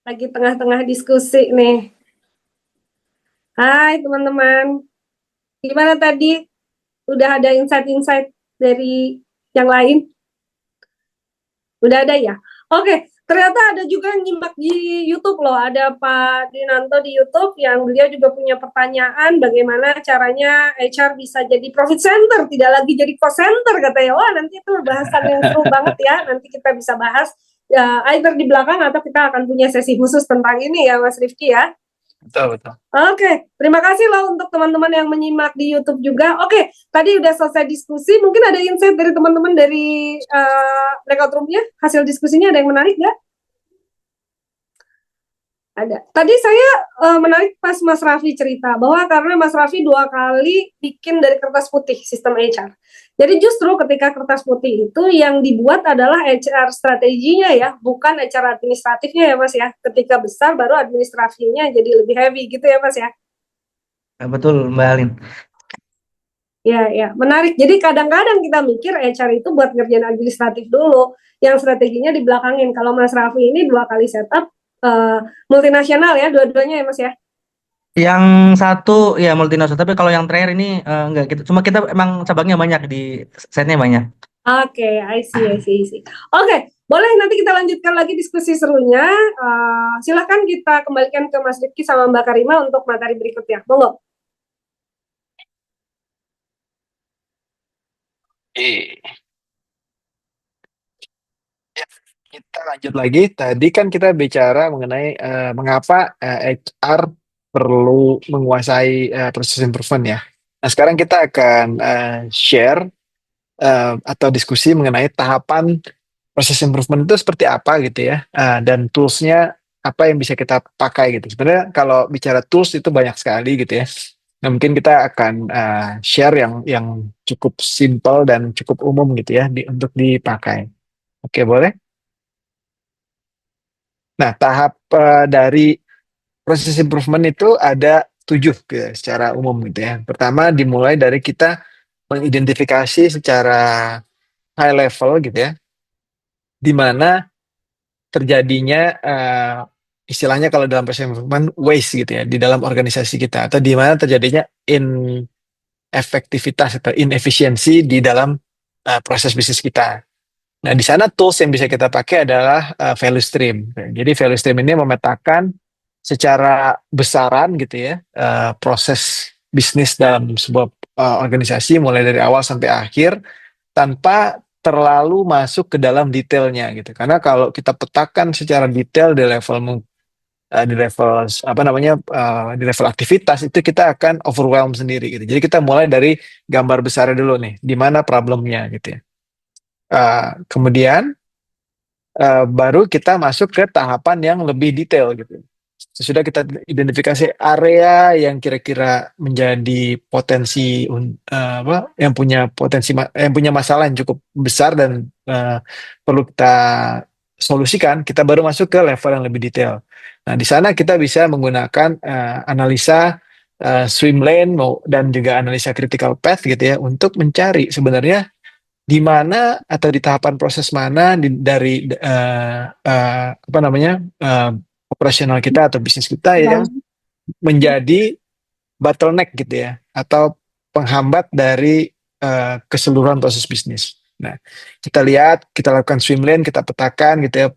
Lagi tengah-tengah diskusi nih. Hai teman-teman, gimana tadi? Udah ada insight-insight dari yang lain? Udah ada ya? Oke, ternyata ada juga yang nyimak di YouTube loh. Ada Pak Dinanto di YouTube yang beliau juga punya pertanyaan bagaimana caranya HR bisa jadi profit center, tidak lagi jadi cost center katanya. Wah, nanti itu bahasan yang seru banget ya. Nanti kita bisa bahas ya, either di belakang atau kita akan punya sesi khusus tentang ini ya, Mas Rifki ya. Betul, betul. Oke, terima kasih loh untuk teman-teman yang menyimak di YouTube juga. Oke, tadi udah selesai diskusi. Mungkin ada insight dari teman-teman dari breakout room-nya. Hasil diskusinya ada yang menarik nggak? Ada. Tadi saya menarik pas Mas Raffi cerita bahwa karena Mas Raffi 2 kali bikin dari kertas putih sistem HR. Jadi justru ketika kertas putih itu yang dibuat adalah HR strateginya ya, bukan HR administratifnya ya Mas ya. Ketika besar baru administrasinya jadi lebih heavy gitu ya Mas ya. Betul, Mbak Alin. Ya, menarik. Jadi kadang-kadang kita mikir HR itu buat ngerjain administratif dulu, yang strateginya di belakangin. Kalau Mas Raffi ini 2 kali setup, multinasional ya, dua-duanya ya Mas ya? Yang satu ya multinasional, tapi kalau yang terakhir ini enggak gitu. Cuma kita emang cabangnya banyak di site-nya banyak. Oke, I see. Oke, boleh nanti kita lanjutkan lagi diskusi serunya. Silahkan kita kembalikan ke Mas Rifki sama Mbak Karima untuk materi berikutnya. Monggo. Oke. Ya, kita lanjut lagi. Tadi kan kita bicara mengenai mengapa HR perlu menguasai proses improvement ya. Nah, sekarang kita akan share atau diskusi mengenai tahapan proses improvement itu seperti apa gitu ya, dan toolsnya apa yang bisa kita pakai gitu. Sebenarnya kalau bicara tools itu banyak sekali gitu ya. Nah, mungkin kita akan share yang cukup simple dan cukup umum gitu ya untuk dipakai. Oke, boleh? Nah, tahap dari proses improvement itu ada 7 secara umum gitu ya. Pertama dimulai dari kita mengidentifikasi secara high level gitu ya, di mana terjadinya istilahnya kalau dalam proses improvement waste gitu ya di dalam organisasi kita, atau di mana terjadinya inefektivitas atau inefisiensi di dalam proses bisnis kita. Nah, di sana tools yang bisa kita pakai adalah value stream. Jadi value stream ini memetakan secara besaran gitu ya proses bisnis dalam sebuah organisasi mulai dari awal sampai akhir tanpa terlalu masuk ke dalam detailnya gitu. Karena kalau kita petakan secara detail di level apa namanya di level aktivitas itu kita akan overwhelm sendiri gitu. Jadi kita mulai dari gambar besarnya dulu nih, di mana problemnya gitu ya. Kemudian baru kita masuk ke tahapan yang lebih detail gitu. Sesudah kita identifikasi area yang kira-kira menjadi potensi yang punya masalah yang cukup besar dan perlu kita solusikan, kita baru masuk ke level yang lebih detail. Nah, di sana kita bisa menggunakan analisa swim lane dan juga analisa critical path gitu ya untuk mencari sebenarnya di mana atau di tahapan proses mana dari apa namanya operasional kita atau bisnis kita yang menjadi bottleneck gitu ya, atau penghambat dari keseluruhan proses bisnis. Nah, kita lihat, kita lakukan swim lane, kita petakan gitu ya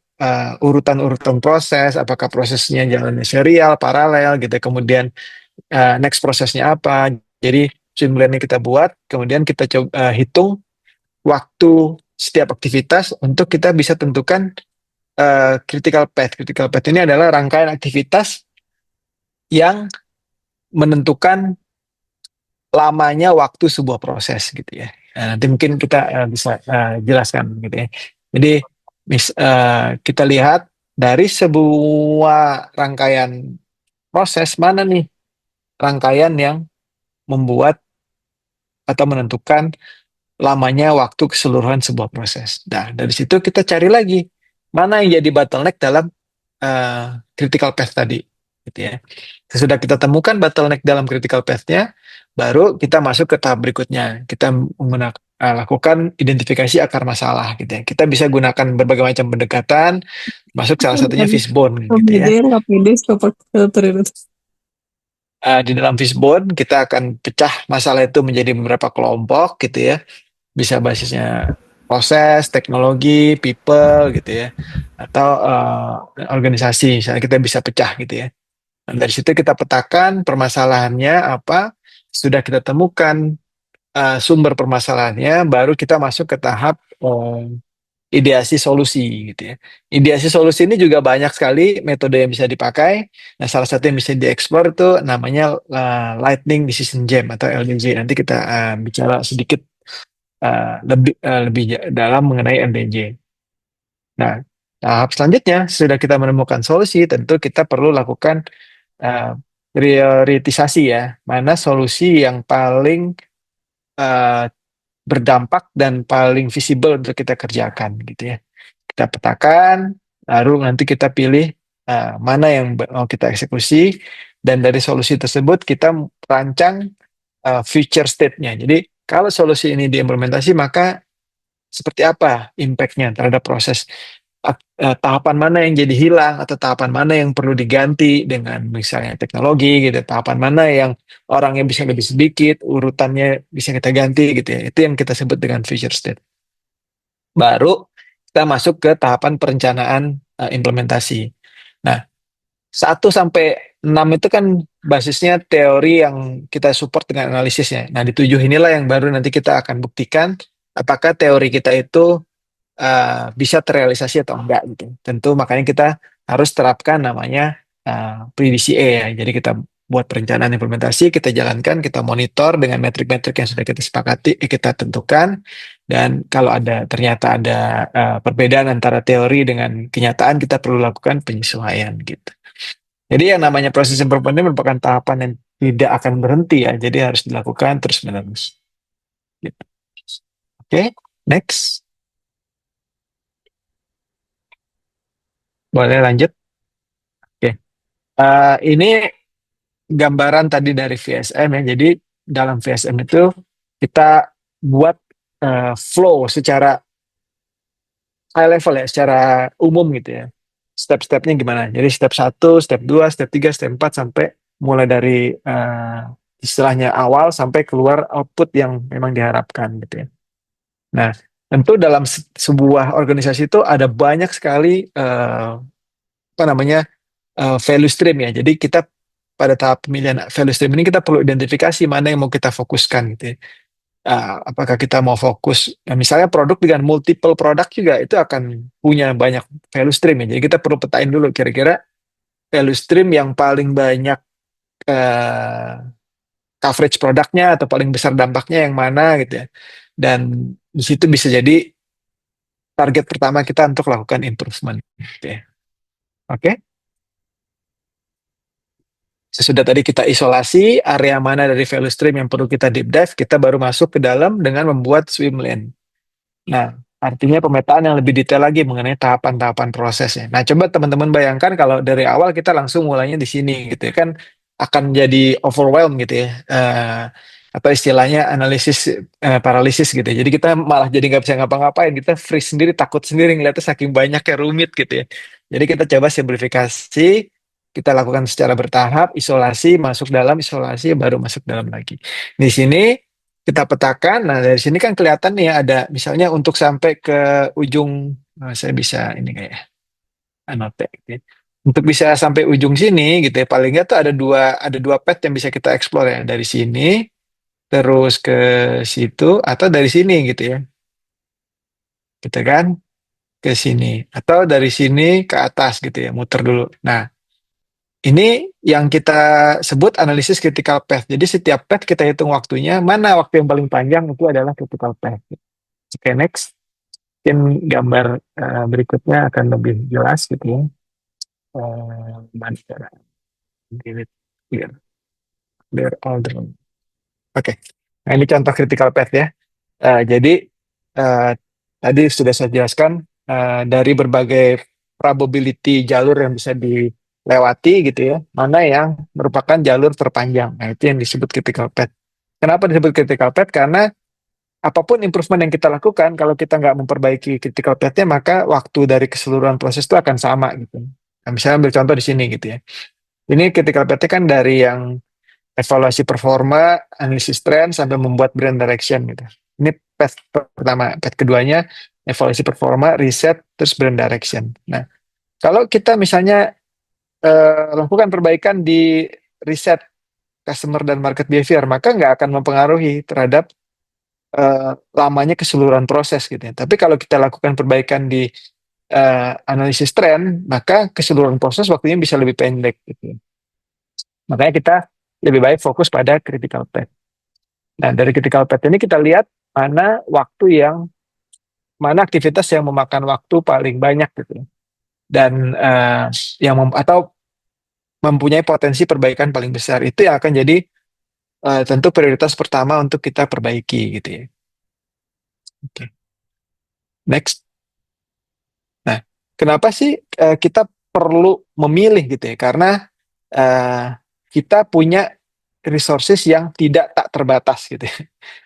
urutan-urutan proses, apakah prosesnya jalannya serial, paralel gitu ya, kemudian next prosesnya apa. Jadi swim lane-nya kita buat, kemudian kita coba hitung waktu setiap aktivitas untuk kita bisa tentukan critical path. Critical path ini adalah rangkaian aktivitas yang menentukan lamanya waktu sebuah proses gitu ya. Nanti mungkin kita bisa jelaskan gitu ya. Jadi kita lihat dari sebuah rangkaian proses, mana nih rangkaian yang membuat atau menentukan lamanya waktu keseluruhan sebuah proses. Nah, dari situ kita cari lagi mana yang jadi bottleneck dalam critical path tadi, gitu ya. Sesudah kita temukan bottleneck dalam critical path-nya, baru kita masuk ke tahap berikutnya. Kita lakukan identifikasi akar masalah gitu ya. Kita bisa gunakan berbagai macam pendekatan, masuk salah satunya fishbone gitu ya. nggak pede suka pakai filter itu. Di dalam fishbone kita akan pecah masalah itu menjadi beberapa kelompok gitu ya. Bisa basisnya proses, teknologi, people gitu ya, atau organisasi. Misalnya kita bisa pecah gitu ya. Dan dari situ kita petakan permasalahannya apa, sudah kita temukan sumber permasalahannya, baru kita masuk ke tahap ideasi solusi gitu ya. Ideasi solusi ini juga banyak sekali metode yang bisa dipakai. Nah, salah satu yang bisa dieksplor itu namanya Lightning Decision Jam atau LDJ. Nanti kita bicara sedikit lebih dalam mengenai LDJ. Nah, tahap selanjutnya sudah kita menemukan solusi, tentu kita perlu lakukan prioritisasi ya, mana solusi yang paling berdampak dan paling visible untuk kita kerjakan gitu ya. Kita petakan, lalu nanti kita pilih mana yang mau kita eksekusi, dan dari solusi tersebut kita rancang future state-nya. Jadi kalau solusi ini diimplementasi, maka seperti apa impact-nya terhadap proses, tahapan mana yang jadi hilang atau tahapan mana yang perlu diganti dengan misalnya teknologi gitu, tahapan mana yang orangnya bisa lebih sedikit, urutannya bisa kita ganti gitu ya. Itu yang kita sebut dengan future state. Baru kita masuk ke tahapan perencanaan implementasi. Nah, 1 sampai 6 itu kan basisnya teori yang kita support dengan analisisnya. Nah, di 7 inilah yang baru nanti kita akan buktikan apakah teori kita itu bisa terrealisasi atau enggak gitu. Tentu makanya kita harus terapkan namanya pre-DCA ya. Jadi kita buat perencanaan implementasi, kita jalankan, kita monitor dengan metrik-metrik yang sudah kita sepakati, kita tentukan, dan kalau ternyata ada perbedaan antara teori dengan kenyataan, kita perlu lakukan penyesuaian gitu. Jadi yang namanya proses improvement ini merupakan tahapan yang tidak akan berhenti ya, jadi harus dilakukan terus-menerus. Gitu. Oke, next. Boleh lanjut? Oke. Ini gambaran tadi dari VSM ya. Jadi dalam VSM itu kita buat flow secara high level ya, secara umum gitu ya. Step-stepnya gimana? Jadi step 1, step 2, step 3, step 4 sampai mulai dari istilahnya awal sampai keluar output yang memang diharapkan gitu ya. Nah, tentu dalam sebuah organisasi itu ada banyak sekali value stream ya. Jadi kita pada tahap pemilihan value stream ini kita perlu identifikasi mana yang mau kita fokuskan gitu ya. Apakah kita mau fokus, misalnya produk dengan multiple produk juga itu akan punya banyak value stream ya. Jadi kita perlu petain dulu kira-kira value stream yang paling banyak coverage produknya atau paling besar dampaknya yang mana gitu ya. Dan di situ bisa jadi target pertama kita untuk lakukan improvement. Oke. Sesudah tadi kita isolasi area mana dari value stream yang perlu kita deep dive, kita baru masuk ke dalam dengan membuat swim lane. Nah, artinya pemetaan yang lebih detail lagi mengenai tahapan-tahapan prosesnya. Nah, coba teman-teman bayangkan kalau dari awal kita langsung mulainya di sini gitu ya, kan akan jadi overwhelm gitu ya. Atau istilahnya analisis paralisis gitu ya. Jadi kita malah jadi nggak bisa ngapa-ngapain, kita freeze sendiri, takut sendiri ngeliatnya saking banyaknya rumit gitu ya. Jadi kita coba simplifikasi, kita lakukan secara bertahap, isolasi, masuk dalam, isolasi, baru masuk dalam lagi. Di sini kita petakan, nah dari sini kan kelihatan nih ada misalnya untuk sampai ke ujung, saya bisa ini kayak anote gitu ya. Untuk bisa sampai ujung sini gitu ya, paling nggak tuh ada dua path yang bisa kita explore ya, dari sini terus ke situ atau dari sini gitu ya. Gitu kan? Ke sini atau dari sini ke atas gitu ya, muter dulu. Nah, ini yang kita sebut analisis critical path. Jadi setiap path kita hitung waktunya, mana waktu yang paling panjang itu adalah critical path. Oke, next. Mungkin gambar berikutnya akan lebih jelas gitu ya. Mana cara delete clear all the room. Oke. Nah, ini contoh critical path ya. Jadi tadi sudah saya jelaskan dari berbagai probability jalur yang bisa dilewati gitu ya, mana yang merupakan jalur terpanjang. Nah, itu yang disebut critical path. Kenapa disebut critical path? Karena apapun improvement yang kita lakukan, kalau kita nggak memperbaiki critical path-nya, maka waktu dari keseluruhan proses itu akan sama gitu. Nah, misalnya ambil contoh di sini gitu ya. Ini critical path-nya kan dari yang evaluasi performa, analisis trend, sampai membuat brand direction gitu. Ini path pertama. Path keduanya evaluasi performa, riset, terus brand direction. Nah, kalau kita misalnya lakukan perbaikan di riset customer dan market behavior, maka nggak akan mempengaruhi terhadap lamanya keseluruhan proses gitu ya. Tapi kalau kita lakukan perbaikan di analisis trend, maka keseluruhan proses waktunya bisa lebih pendek gitu. Makanya kita lebih baik fokus pada critical path. Nah, dari critical path ini kita lihat mana aktivitas yang memakan waktu paling banyak gitu. Dan atau mempunyai potensi perbaikan paling besar, itu yang akan jadi tentu prioritas pertama untuk kita perbaiki gitu ya. Oke. Next. Nah, kenapa sih kita perlu memilih gitu ya? Karena kita punya resources yang tak terbatas gitu ya.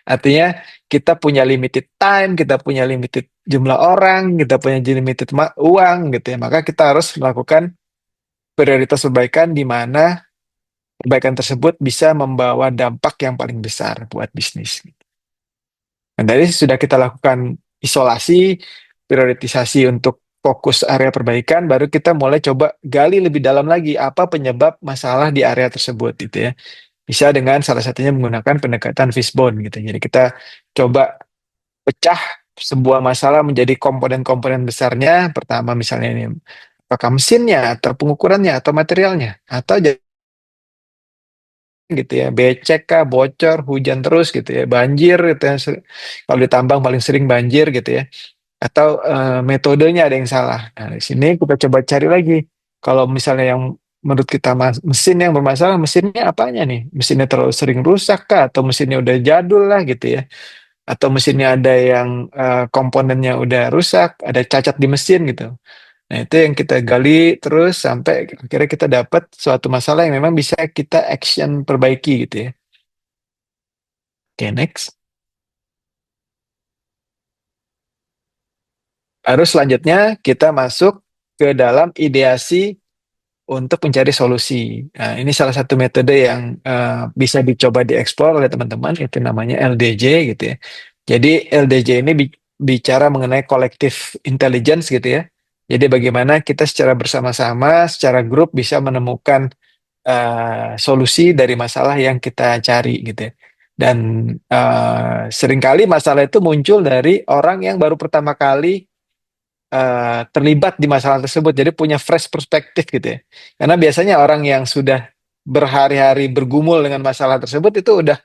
Artinya kita punya limited time, kita punya limited jumlah orang, kita punya limited uang gitu ya. Maka kita harus melakukan prioritas perbaikan di mana perbaikan tersebut bisa membawa dampak yang paling besar buat bisnis. Dan dari sudah kita lakukan isolasi, prioritisasi untuk fokus area perbaikan, baru kita mulai coba gali lebih dalam lagi apa penyebab masalah di area tersebut gitu ya. Bisa dengan salah satunya menggunakan pendekatan fishbone gitu. Jadi kita coba pecah sebuah masalah menjadi komponen-komponen besarnya. Pertama misalnya ini apakah mesinnya atau pengukurannya atau materialnya atau gitu ya, becek kah, bocor, hujan terus gitu ya, banjir gitu ya. Kalau di tambang paling sering banjir gitu ya. Atau metodenya ada yang salah. Nah, di sini kita coba cari lagi. Kalau misalnya yang menurut kita mesin yang bermasalah, mesinnya apanya nih? Mesinnya terlalu sering rusak kah? Atau mesinnya udah jadul lah gitu ya. Atau mesinnya ada yang komponennya udah rusak, ada cacat di mesin gitu. Nah, itu yang kita gali terus sampai akhirnya kita dapat suatu masalah yang memang bisa kita action perbaiki gitu ya. Oke, next. Baru selanjutnya kita masuk ke dalam ideasi untuk mencari solusi. Nah, ini salah satu metode yang bisa dicoba dieksplor oleh teman-teman, itu namanya LDJ gitu ya. Jadi LDJ ini bicara mengenai collective intelligence gitu ya. Jadi bagaimana kita secara bersama-sama, secara grup bisa menemukan solusi dari masalah yang kita cari gitu ya. Dan seringkali masalah itu muncul dari orang yang baru pertama kali terlibat di masalah tersebut, jadi punya fresh perspektif gitu ya. Karena biasanya orang yang sudah berhari-hari bergumul dengan masalah tersebut itu udah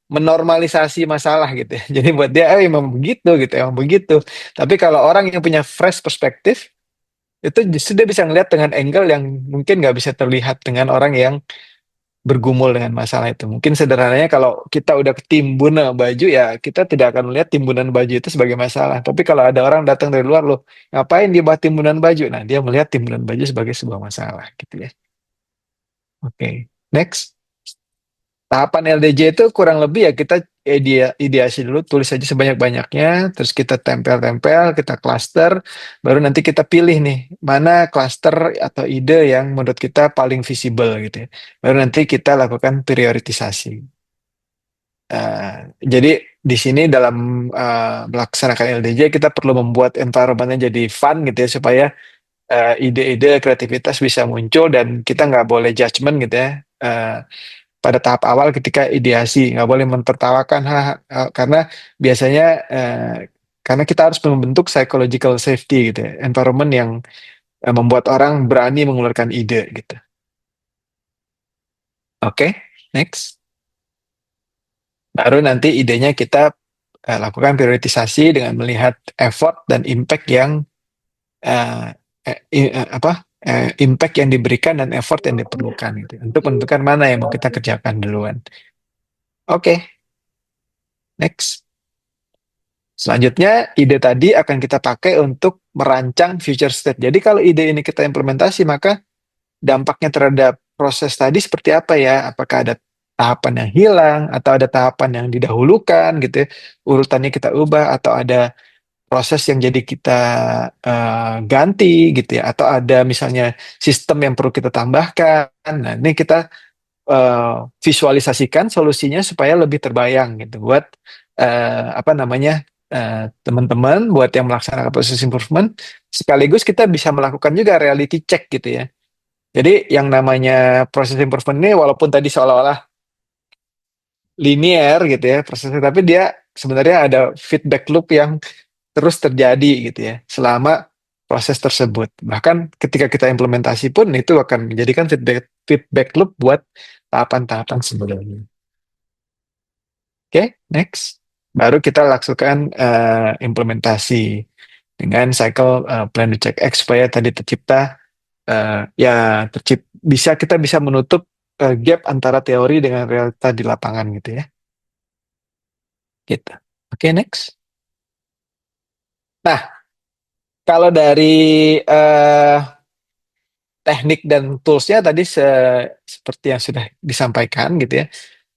menormalisasi masalah gitu ya. Jadi buat dia emang begitu gitu, emang begitu. Tapi kalau orang yang punya fresh perspektif itu justru dia bisa ngelihat dengan angle yang mungkin nggak bisa terlihat dengan orang yang bergumul dengan masalah itu. Mungkin sederhananya kalau kita udah ketimbun baju ya kita tidak akan melihat timbunan baju itu sebagai masalah. Tapi kalau ada orang datang dari luar loh, ngapain dia buat timbunan baju? Nah, dia melihat timbunan baju sebagai sebuah masalah gitu ya. Oke, next. Tahapan LDJ itu kurang lebih ya kita ideasi dulu, tulis aja sebanyak-banyaknya, terus kita tempel-tempel, kita cluster, baru nanti kita pilih nih, mana cluster atau ide yang menurut kita paling visible gitu ya. Baru nanti kita lakukan prioritisasi. Jadi di sini dalam melaksanakan LDJ kita perlu membuat environment-nya jadi fun gitu ya, supaya ide-ide kreativitas bisa muncul dan kita nggak boleh judgement gitu ya. Pada tahap awal ketika ideasi nggak boleh mentertawakan karena biasanya karena kita harus membentuk psychological safety gitu ya, environment yang membuat orang berani mengeluarkan ide gitu. Oke, next. Baru nanti idenya kita lakukan prioritisasi dengan melihat effort dan impact yang impact yang diberikan dan effort yang diperlukan gitu, untuk menentukan mana yang mau kita kerjakan duluan. Oke. Next. Selanjutnya, ide tadi akan kita pakai untuk merancang future state. Jadi kalau ide ini kita implementasi, maka dampaknya terhadap proses tadi seperti apa ya? Apakah ada tahapan yang hilang atau ada tahapan yang didahulukan gitu ya, urutannya kita ubah atau ada proses yang jadi kita ganti gitu ya, atau ada misalnya sistem yang perlu kita tambahkan. Nah, ini kita visualisasikan solusinya supaya lebih terbayang gitu buat teman-teman buat yang melaksanakan proses improvement, sekaligus kita bisa melakukan juga reality check gitu ya. Jadi yang namanya proses improvement ini walaupun tadi seolah-olah linear gitu ya prosesnya, tapi dia sebenarnya ada feedback loop yang terus terjadi gitu ya selama proses tersebut. Bahkan ketika kita implementasi pun itu akan menjadikan feedback loop buat tahapan-tahapan sebelumnya. Oke, next. Baru kita lakukan implementasi dengan cycle plan to check X supaya tadi tercipta kita bisa menutup gap antara teori dengan realita di lapangan gitu ya. Gitu. Oke, next. Nah, kalau dari teknik dan toolsnya tadi seperti yang sudah disampaikan gitu ya.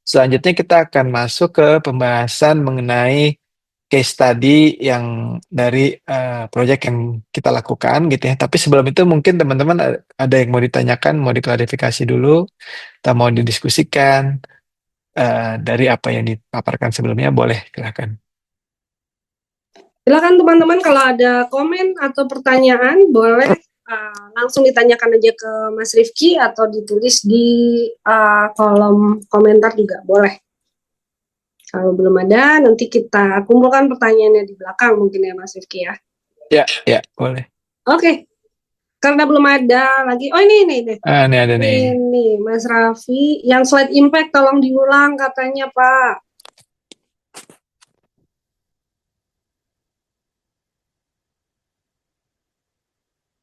Selanjutnya kita akan masuk ke pembahasan mengenai case study yang dari proyek yang kita lakukan gitu ya. Tapi sebelum itu mungkin teman-teman ada yang mau ditanyakan, mau diklarifikasi dulu, atau mau didiskusikan dari apa yang dipaparkan sebelumnya, boleh silakan. Silakan teman-teman kalau ada komen atau pertanyaan boleh langsung ditanyakan aja ke Mas Rifki atau ditulis di kolom komentar juga boleh. Kalau belum ada, nanti kita kumpulkan pertanyaannya di belakang mungkin ya Mas Rifki ya. Ya, boleh. Oke. Karena belum ada lagi. Oh ini. Ini ada nih. Ini Mas Raffi, yang slide impact tolong diulang katanya Pak.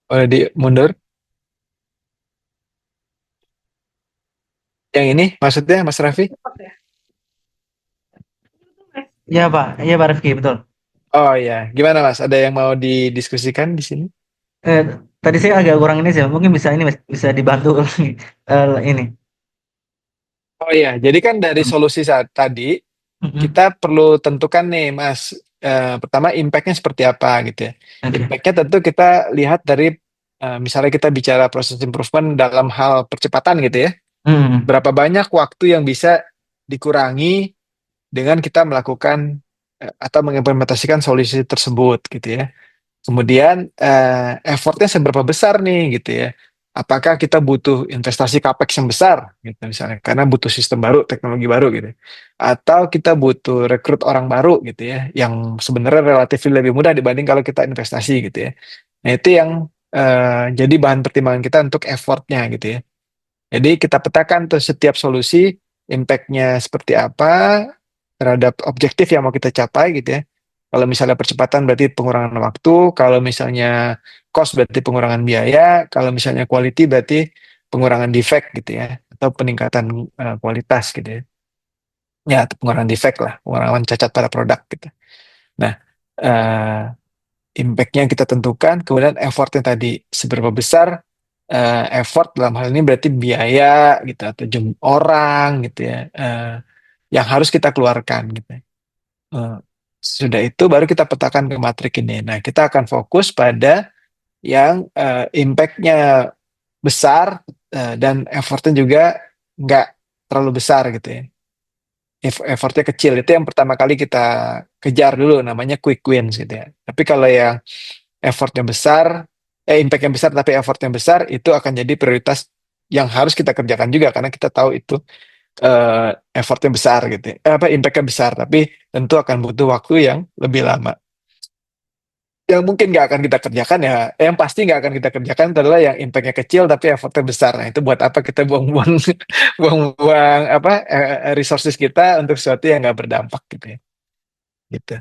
Boleh mundur. Yang ini maksudnya Mas Raffi? Iya Pak Rifki, betul. Oh ya, gimana Mas? Ada yang mau didiskusikan di sini? Tadi saya agak kurang ini sih, mungkin bisa dibantu ini. Oh iya, jadi kan dari solusi saat tadi kita perlu tentukan nih Mas, pertama impact-nya seperti apa gitu ya. Impact-nya tentu kita lihat dari misalnya kita bicara proses improvement dalam hal percepatan gitu ya. Berapa banyak waktu yang bisa dikurangi dengan kita melakukan atau mengimplementasikan solusi tersebut gitu ya. Kemudian effortnya seberapa besar nih gitu ya. Apakah kita butuh investasi capex yang besar gitu misalnya karena butuh sistem baru, teknologi baru gitu. Atau kita butuh rekrut orang baru gitu ya yang sebenarnya relatif lebih mudah dibanding kalau kita investasi gitu ya. Nah, itu yang jadi bahan pertimbangan kita untuk effortnya gitu ya. Jadi kita petakan tuh setiap solusi impact-nya seperti apa terhadap objektif yang mau kita capai gitu ya. Kalau misalnya percepatan berarti pengurangan waktu, kalau misalnya cost berarti pengurangan biaya, kalau misalnya quality berarti pengurangan defect gitu ya, atau peningkatan kualitas gitu ya. Ya, atau pengurangan defect lah, pengurangan cacat pada produk gitu. Nah, impact-nya kita tentukan, kemudian effort-nya tadi seberapa besar, effort dalam hal ini berarti biaya gitu atau jumlah orang gitu ya, yang harus kita keluarkan gitu. Sudah itu baru kita petakan ke matrik ini. Nah, kita akan fokus pada yang impact-nya besar dan effortnya juga nggak terlalu besar gitu ya. Effortnya kecil, itu yang pertama kali kita kejar dulu, namanya quick wins gitu ya. Tapi kalau yang effortnya besar, impact-nya besar tapi effortnya besar, itu akan jadi prioritas yang harus kita kerjakan juga karena kita tahu itu effortnya besar gitu ya. Impact-nya besar tapi tentu akan butuh waktu yang lebih lama. Yang mungkin nggak akan kita kerjakan ya, yang pasti nggak akan kita kerjakan adalah yang impact-nya kecil tapi effortnya besar. Nah, itu buat apa kita buang-buang buang-buang resources kita untuk sesuatu yang nggak berdampak gitu ya. Gitu.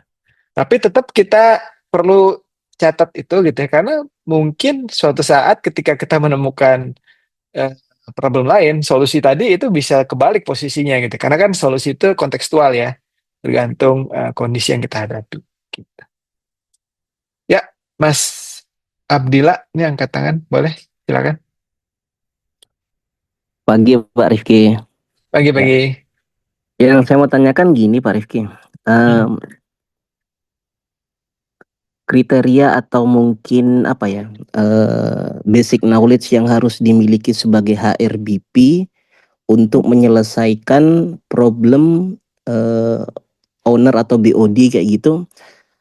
Tapi tetap kita perlu catat itu gitu ya, karena mungkin suatu saat ketika kita menemukan problem lain, solusi tadi itu bisa kebalik posisinya gitu. Karena kan solusi itu kontekstual ya, tergantung kondisi yang kita hadapi. Gitu. Ya, Mas Abdillah, ini angkat tangan, boleh? Silakan. Pagi Pak Rifki. Pagi-pagi. Yang saya mau tanyakan gini Pak Rifki, kriteria atau mungkin apa ya, basic knowledge yang harus dimiliki sebagai HRBP untuk menyelesaikan problem owner atau BOD kayak gitu.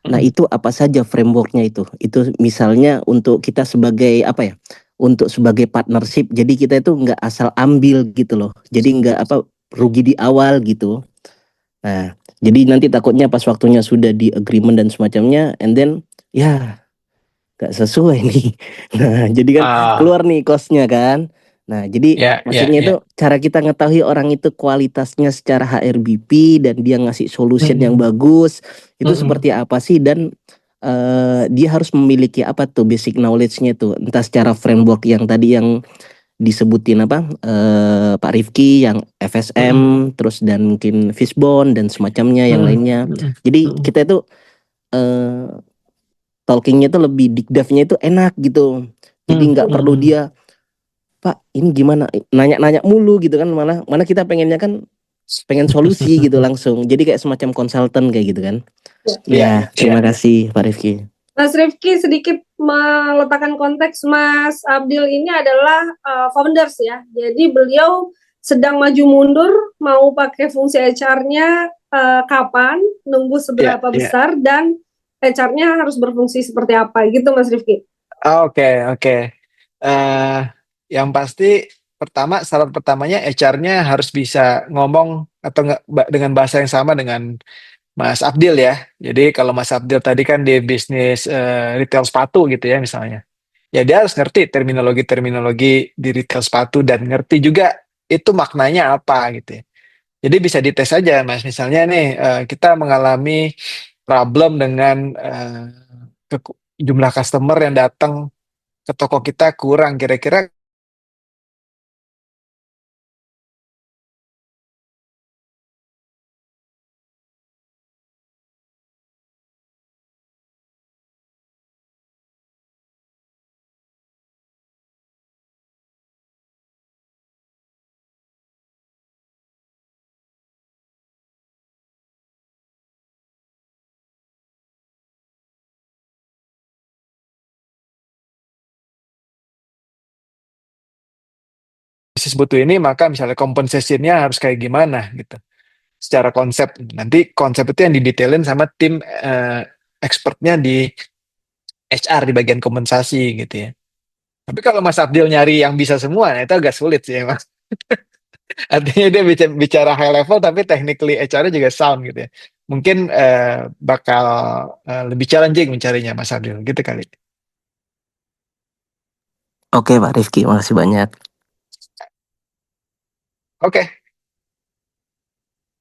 Nah itu apa saja frameworknya itu? Itu misalnya untuk kita sebagai apa ya? Untuk sebagai partnership, jadi kita itu nggak asal ambil gitu loh. Jadi nggak apa rugi di awal gitu. Nah, jadi nanti takutnya pas waktunya sudah di agreement dan semacamnya, and then ya nggak sesuai nih. Nah, jadi kan keluar nih cost-nya kan. Nah, jadi maksudnya itu cara kita ngetahui orang itu kualitasnya secara HRBP dan dia ngasih solution yang bagus itu seperti apa sih, dan dia harus memiliki apa tuh basic knowledge-nya tuh, entah secara framework yang tadi yang disebutin apa Pak Rifki yang FSM terus dan mungkin Fishbone dan semacamnya yang lainnya. Jadi kita itu talkingnya itu lebih dikdafnya itu enak gitu. Jadi nggak perlu dia Pak ini gimana nanya-nanya mulu gitu kan, mana kita pengennya kan pengen solusi gitu langsung. Jadi kayak semacam konsultan kayak gitu kan. Ya, terima kasih Pak Rifki. Mas Rifki sedikit meletakkan konteks, Mas Abdil ini adalah founders ya. Jadi beliau sedang maju mundur mau pakai fungsi HR-nya kapan, nunggu seberapa besar dan HR-nya harus berfungsi seperti apa gitu Mas Rifki. Oke. Yang pasti pertama syarat pertamanya HR-nya harus bisa ngomong atau dengan bahasa yang sama dengan Mas Abdil ya. Jadi kalau Mas Abdil tadi kan di bisnis retail sepatu gitu ya misalnya. Ya dia harus ngerti terminologi di retail sepatu dan ngerti juga itu maknanya apa gitu ya. Jadi bisa dites aja Mas. Misalnya nih kita mengalami problem dengan jumlah customer yang datang ke toko kita kurang, kira-kira bisnis butuh ini, maka misalnya compensation-nya harus kayak gimana gitu. Secara konsep. Nanti konsep itu yang didetailin sama tim expertnya di HR di bagian kompensasi gitu ya. Tapi kalau Mas Abdil nyari yang bisa semua, nah itu agak sulit sih Mas. Artinya dia bicara high level tapi technically HR-nya juga sound gitu ya. Mungkin bakal lebih challenging mencarinya Mas Abdil gitu kali. Oke Pak Rifki, makasih banyak. Oke.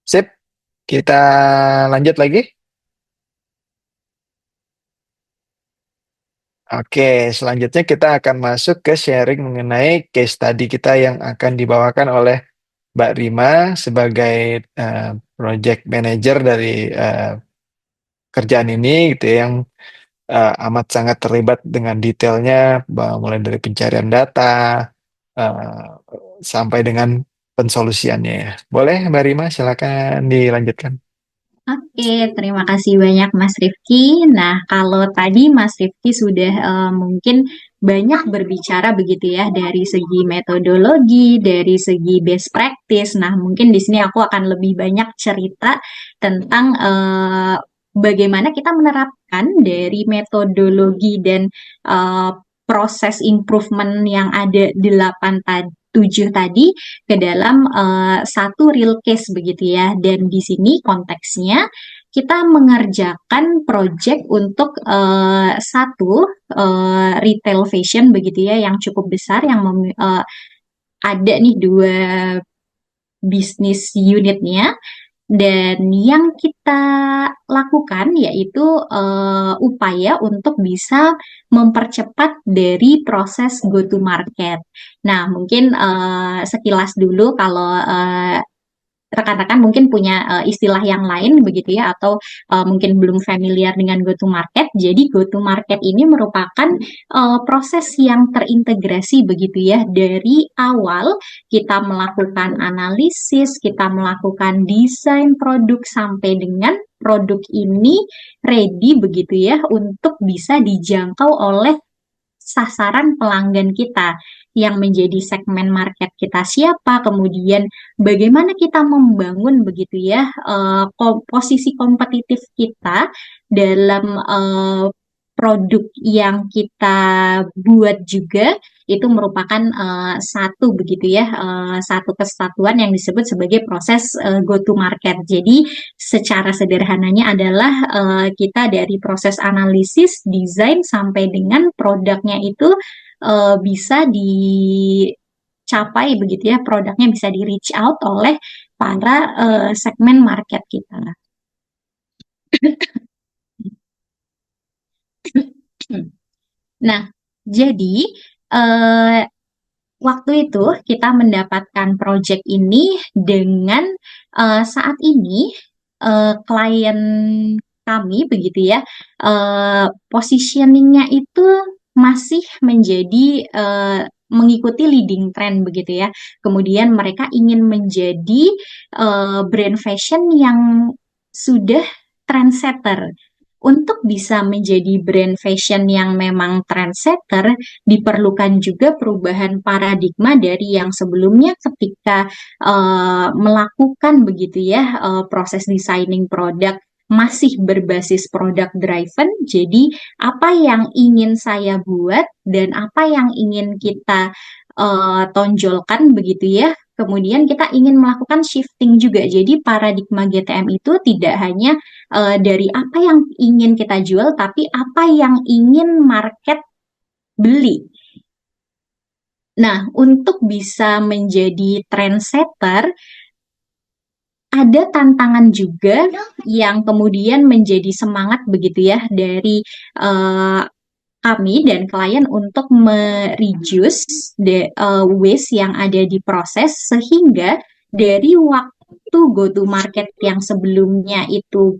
Sip. Kita lanjut lagi. Oke, selanjutnya kita akan masuk ke sharing mengenai case study kita yang akan dibawakan oleh Mbak Rima sebagai project manager dari kerjaan ini gitu ya, yang amat sangat terlibat dengan detailnya mulai dari pencarian data sampai dengan pensolusiannya ya. Boleh Mbak Rima silakan dilanjutkan. Oke, terima kasih banyak Mas Rifki. Nah, kalau tadi Mas Rifki sudah mungkin banyak berbicara begitu ya dari segi metodologi, dari segi best practice. Nah, mungkin di sini aku akan lebih banyak cerita tentang bagaimana kita menerapkan dari metodologi dan proses improvement yang ada 7 tadi ke dalam satu real case begitu ya. Dan di sini konteksnya kita mengerjakan project untuk satu retail fashion begitu ya yang cukup besar yang ada nih 2 bisnis unitnya. Dan yang kita lakukan yaitu upaya untuk bisa mempercepat dari proses go to market. Nah, mungkin sekilas dulu kalau rekan-rekan mungkin punya istilah yang lain begitu ya, atau mungkin belum familiar dengan go to market. Jadi go to market ini merupakan proses yang terintegrasi begitu ya, dari awal kita melakukan analisis, kita melakukan desain produk sampai dengan produk ini ready begitu ya untuk bisa dijangkau oleh sasaran pelanggan kita yang menjadi segmen market kita siapa, kemudian bagaimana kita membangun begitu ya posisi kompetitif kita dalam produk yang kita buat juga. Itu merupakan satu begitu ya, satu kesatuan yang disebut sebagai proses go to market. Jadi secara sederhananya adalah kita dari proses analisis, desain sampai dengan produknya itu bisa dicapai begitu ya, produknya bisa di reach out oleh para segmen market kita. Nah, jadi waktu itu kita mendapatkan project ini dengan saat ini klien kami begitu ya, positioningnya itu masih menjadi mengikuti leading trend begitu ya. Kemudian mereka ingin menjadi brand fashion yang sudah trendsetter. Untuk bisa menjadi brand fashion yang memang trendsetter, diperlukan juga perubahan paradigma dari yang sebelumnya ketika melakukan begitu ya proses designing produk masih berbasis product driven. Jadi apa yang ingin saya buat dan apa yang ingin kita tonjolkan begitu ya. Kemudian kita ingin melakukan shifting juga. Jadi paradigma GTM itu tidak hanya dari apa yang ingin kita jual, tapi apa yang ingin market beli. Nah, untuk bisa menjadi trendsetter, ada tantangan juga yang kemudian menjadi semangat begitu ya dari kami dan klien untuk mereduce waste yang ada di proses, sehingga dari waktu go to market yang sebelumnya itu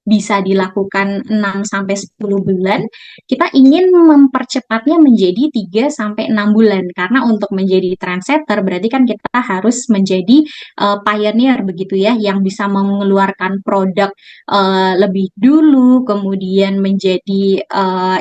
bisa dilakukan 6-10 bulan, kita ingin mempercepatnya menjadi 3-6 bulan. Karena untuk menjadi trendsetter berarti kan kita harus menjadi pioneer begitu ya, yang bisa mengeluarkan produk lebih dulu, kemudian menjadi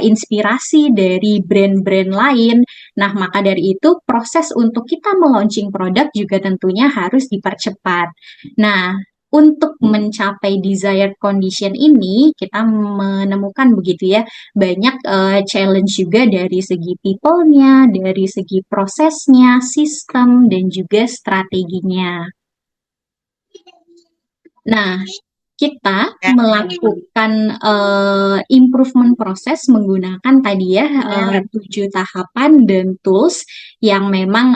inspirasi dari brand-brand lain. Nah, maka dari itu proses untuk kita meluncing produk juga tentunya harus dipercepat. Nah, untuk mencapai desired condition ini, kita menemukan begitu ya, banyak challenge juga dari segi people-nya, dari segi prosesnya, sistem, dan juga strateginya. Nah, kita melakukan improvement proses menggunakan tadi ya 7 tahapan dan tools yang memang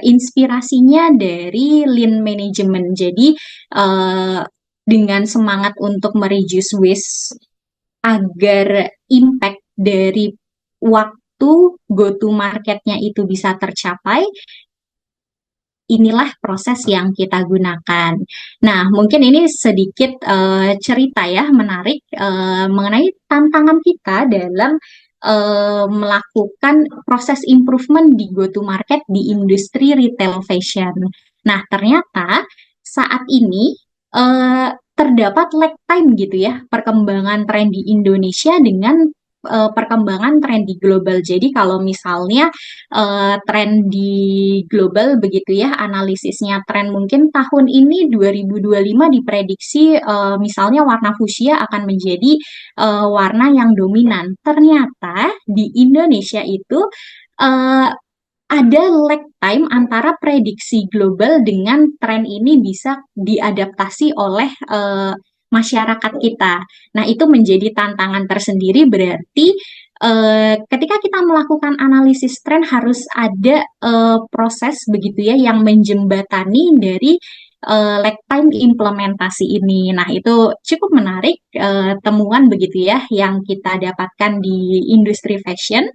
inspirasinya dari lean management. Jadi dengan semangat untuk mereduce waste agar impact dari waktu go to marketnya itu bisa tercapai, inilah proses yang kita gunakan. Nah, mungkin ini sedikit cerita ya menarik mengenai tantangan kita dalam melakukan proses improvement di go to market di industri retail fashion. Nah, ternyata saat ini terdapat lag time gitu ya, perkembangan tren di Indonesia dengan perkembangan tren di global. Jadi kalau misalnya tren di global begitu ya, analisisnya tren mungkin tahun ini 2025 diprediksi misalnya warna fuchsia akan menjadi warna yang dominan. Ternyata di Indonesia itu ada lag time antara prediksi global dengan tren ini bisa diadaptasi oleh masyarakat kita. Nah, itu menjadi tantangan tersendiri, berarti ketika kita melakukan analisis tren harus ada proses begitu ya yang menjembatani dari lag time implementasi ini. Nah, itu cukup menarik temuan begitu ya yang kita dapatkan di industri fashion,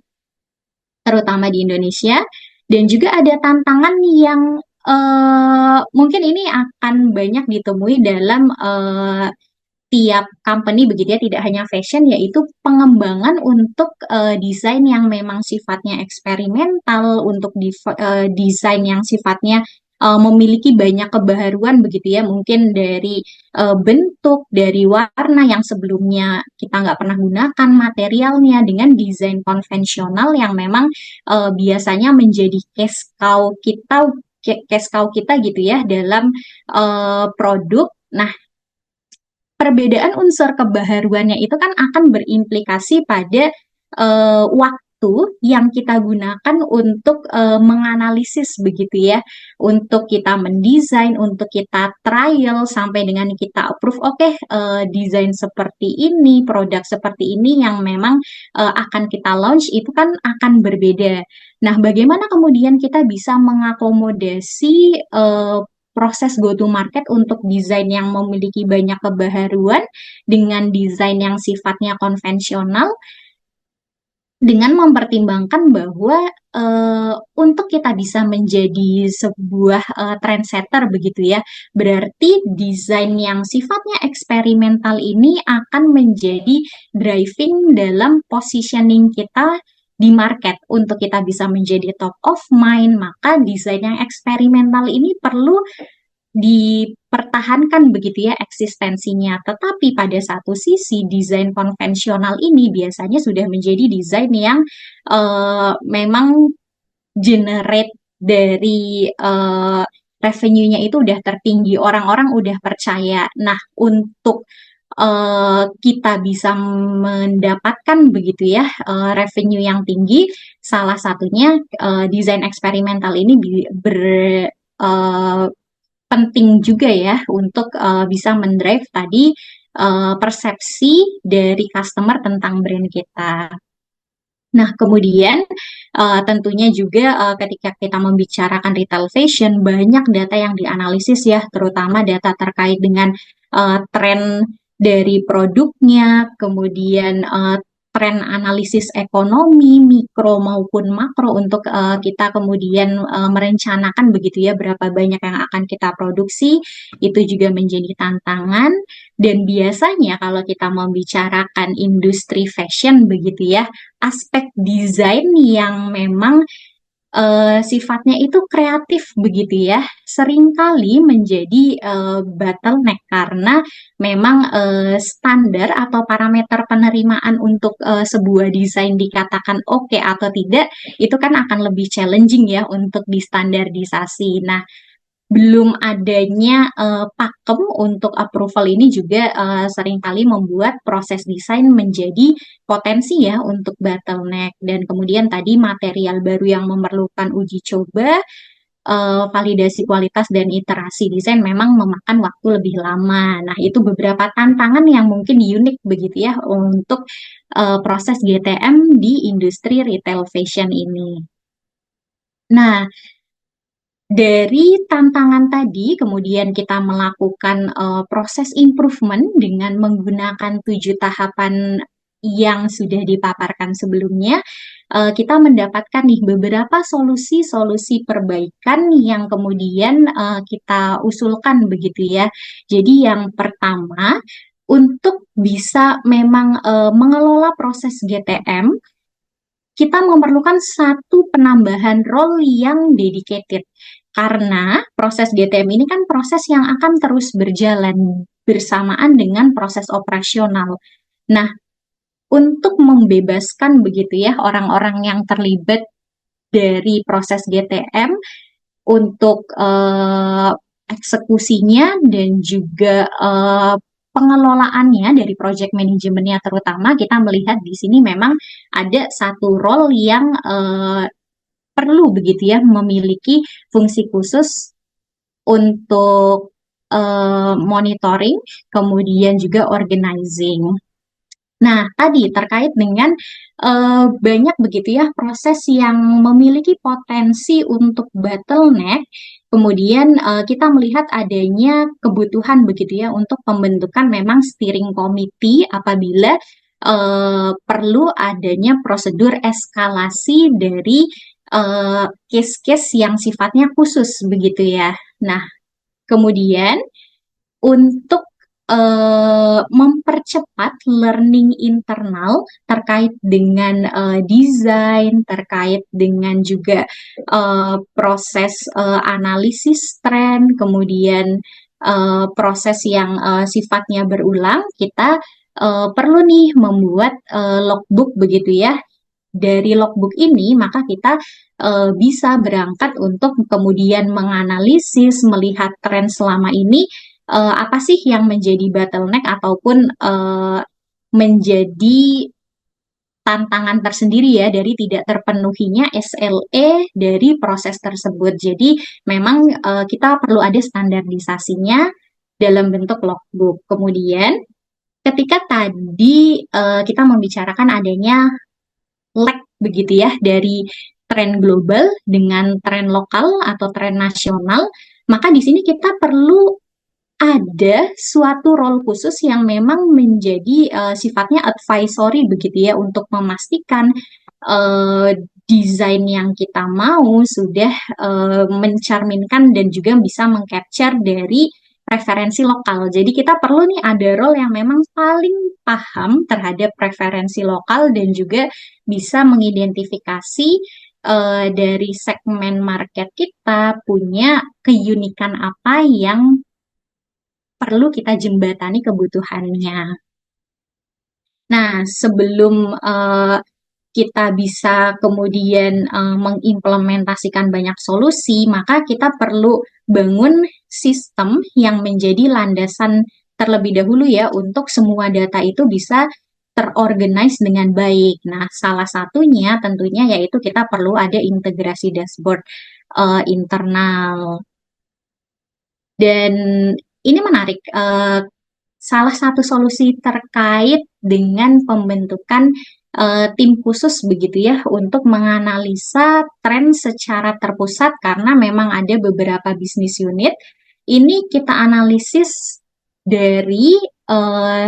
terutama di Indonesia. Dan juga ada tantangan yang mungkin ini akan banyak ditemui dalam tiap company begitu ya, tidak hanya fashion, yaitu pengembangan untuk desain yang memang sifatnya eksperimental, untuk desain yang sifatnya memiliki banyak kebaharuan begitu ya, mungkin dari bentuk, dari warna yang sebelumnya kita nggak pernah gunakan materialnya, dengan desain konvensional yang memang biasanya menjadi cash cow kita gitu ya dalam produk. Nah, perbedaan unsur kebaharuannya itu kan akan berimplikasi pada waktu yang kita gunakan untuk menganalisis begitu ya, untuk kita mendesain, untuk kita trial sampai dengan kita approve. Oke, desain seperti ini, produk seperti ini yang memang akan kita launch itu kan akan berbeda. Nah, bagaimana kemudian kita bisa mengakomodasi proses go to market untuk desain yang memiliki banyak kebaharuan dengan desain yang sifatnya konvensional, dengan mempertimbangkan bahwa untuk kita bisa menjadi sebuah trendsetter begitu ya, berarti desain yang sifatnya eksperimental ini akan menjadi driving dalam positioning kita di market. Untuk kita bisa menjadi top of mind, maka desain yang eksperimental ini perlu dipertahankan begitu ya eksistensinya. Tetapi pada satu sisi desain konvensional ini biasanya sudah menjadi desain yang memang generate dari revenue-nya itu udah tertinggi, orang-orang udah percaya. Nah, untuk kita bisa mendapatkan begitu ya revenue yang tinggi, salah satunya desain eksperimental ini penting juga ya untuk bisa mendrive tadi persepsi dari customer tentang brand kita. Nah, kemudian tentunya juga ketika kita membicarakan retail fashion, banyak data yang dianalisis ya, terutama data terkait dengan tren dari produknya, kemudian tren analisis ekonomi mikro maupun makro untuk kita kemudian merencanakan begitu ya berapa banyak yang akan kita produksi. Itu juga menjadi tantangan. Dan biasanya kalau kita membicarakan industri fashion begitu ya, aspek desain yang memang sifatnya itu kreatif begitu ya, seringkali menjadi bottleneck karena memang standar atau parameter penerimaan untuk sebuah desain dikatakan oke atau tidak, itu kan akan lebih challenging ya untuk distandarisasi. Nah, belum adanya pakem untuk approval ini juga seringkali membuat proses desain menjadi potensi ya untuk bottleneck. Dan kemudian tadi material baru yang memerlukan uji coba, validasi kualitas dan iterasi desain memang memakan waktu lebih lama. Nah, itu beberapa tantangan yang mungkin unik begitu ya untuk proses GTM di industri retail fashion ini. Nah, dari tantangan tadi, kemudian kita melakukan proses improvement dengan menggunakan 7 tahapan yang sudah dipaparkan sebelumnya. Kita mendapatkan nih beberapa solusi-solusi perbaikan yang kemudian kita usulkan begitu ya. Jadi yang pertama, untuk bisa memang mengelola proses GTM, kita memerlukan satu penambahan role yang dedicated. Karena proses GTM ini kan proses yang akan terus berjalan bersamaan dengan proses operasional. Nah, untuk membebaskan begitu ya orang-orang yang terlibat dari proses GTM untuk eksekusinya dan juga pengelolaannya dari project manajemennya, terutama kita melihat di sini memang ada satu role yang perlu begitu ya memiliki fungsi khusus untuk monitoring, kemudian juga organizing. Nah, tadi terkait dengan banyak begitu ya proses yang memiliki potensi untuk bottleneck, kemudian kita melihat adanya kebutuhan begitu ya untuk pembentukan memang steering committee apabila perlu adanya prosedur eskalasi dari case-case yang sifatnya khusus begitu ya. Nah, kemudian untuk mempercepat learning internal terkait dengan desain, terkait dengan juga proses analisis tren, kemudian proses yang sifatnya berulang, kita perlu nih membuat logbook begitu ya. Dari logbook ini, maka kita bisa berangkat untuk kemudian menganalisis, melihat tren selama ini, apa sih yang menjadi bottleneck ataupun menjadi tantangan tersendiri ya dari tidak terpenuhinya SLA dari proses tersebut. Jadi memang kita perlu ada standarisasinya dalam bentuk logbook. Kemudian ketika tadi kita membicarakan adanya lag begitu ya dari tren global dengan tren lokal atau tren nasional, maka di sini kita perlu ada suatu role khusus yang memang menjadi sifatnya advisory begitu ya untuk memastikan desain yang kita mau sudah mencerminkan dan juga bisa mengcapture dari preferensi lokal. Jadi kita perlu nih ada role yang memang paling paham terhadap preferensi lokal dan juga bisa mengidentifikasi dari segmen market kita punya keunikan apa yang perlu kita jembatani kebutuhannya. Nah, sebelum kita bisa kemudian mengimplementasikan banyak solusi, maka kita perlu bangun sistem yang menjadi landasan terlebih dahulu ya untuk semua data itu bisa terorganize dengan baik. Nah, salah satunya tentunya yaitu kita perlu ada integrasi dashboard internal. Dan ini menarik, salah satu solusi terkait dengan pembentukan tim khusus begitu ya untuk menganalisa tren secara terpusat karena memang ada beberapa bisnis unit. Ini kita analisis dari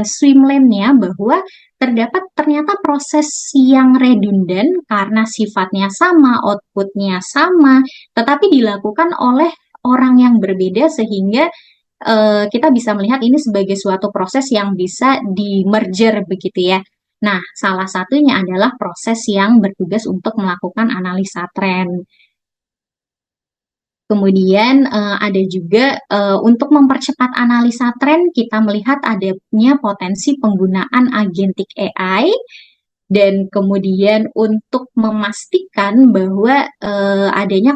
swim lane-nya bahwa terdapat ternyata proses yang redundan karena sifatnya sama, output-nya sama, tetapi dilakukan oleh orang yang berbeda sehingga kita bisa melihat ini sebagai suatu proses yang bisa di-merger begitu ya. Nah, salah satunya adalah proses yang bertugas untuk melakukan analisa tren. Kemudian ada juga untuk mempercepat analisa tren, kita melihat adanya potensi penggunaan agentic AI dan kemudian untuk memastikan bahwa adanya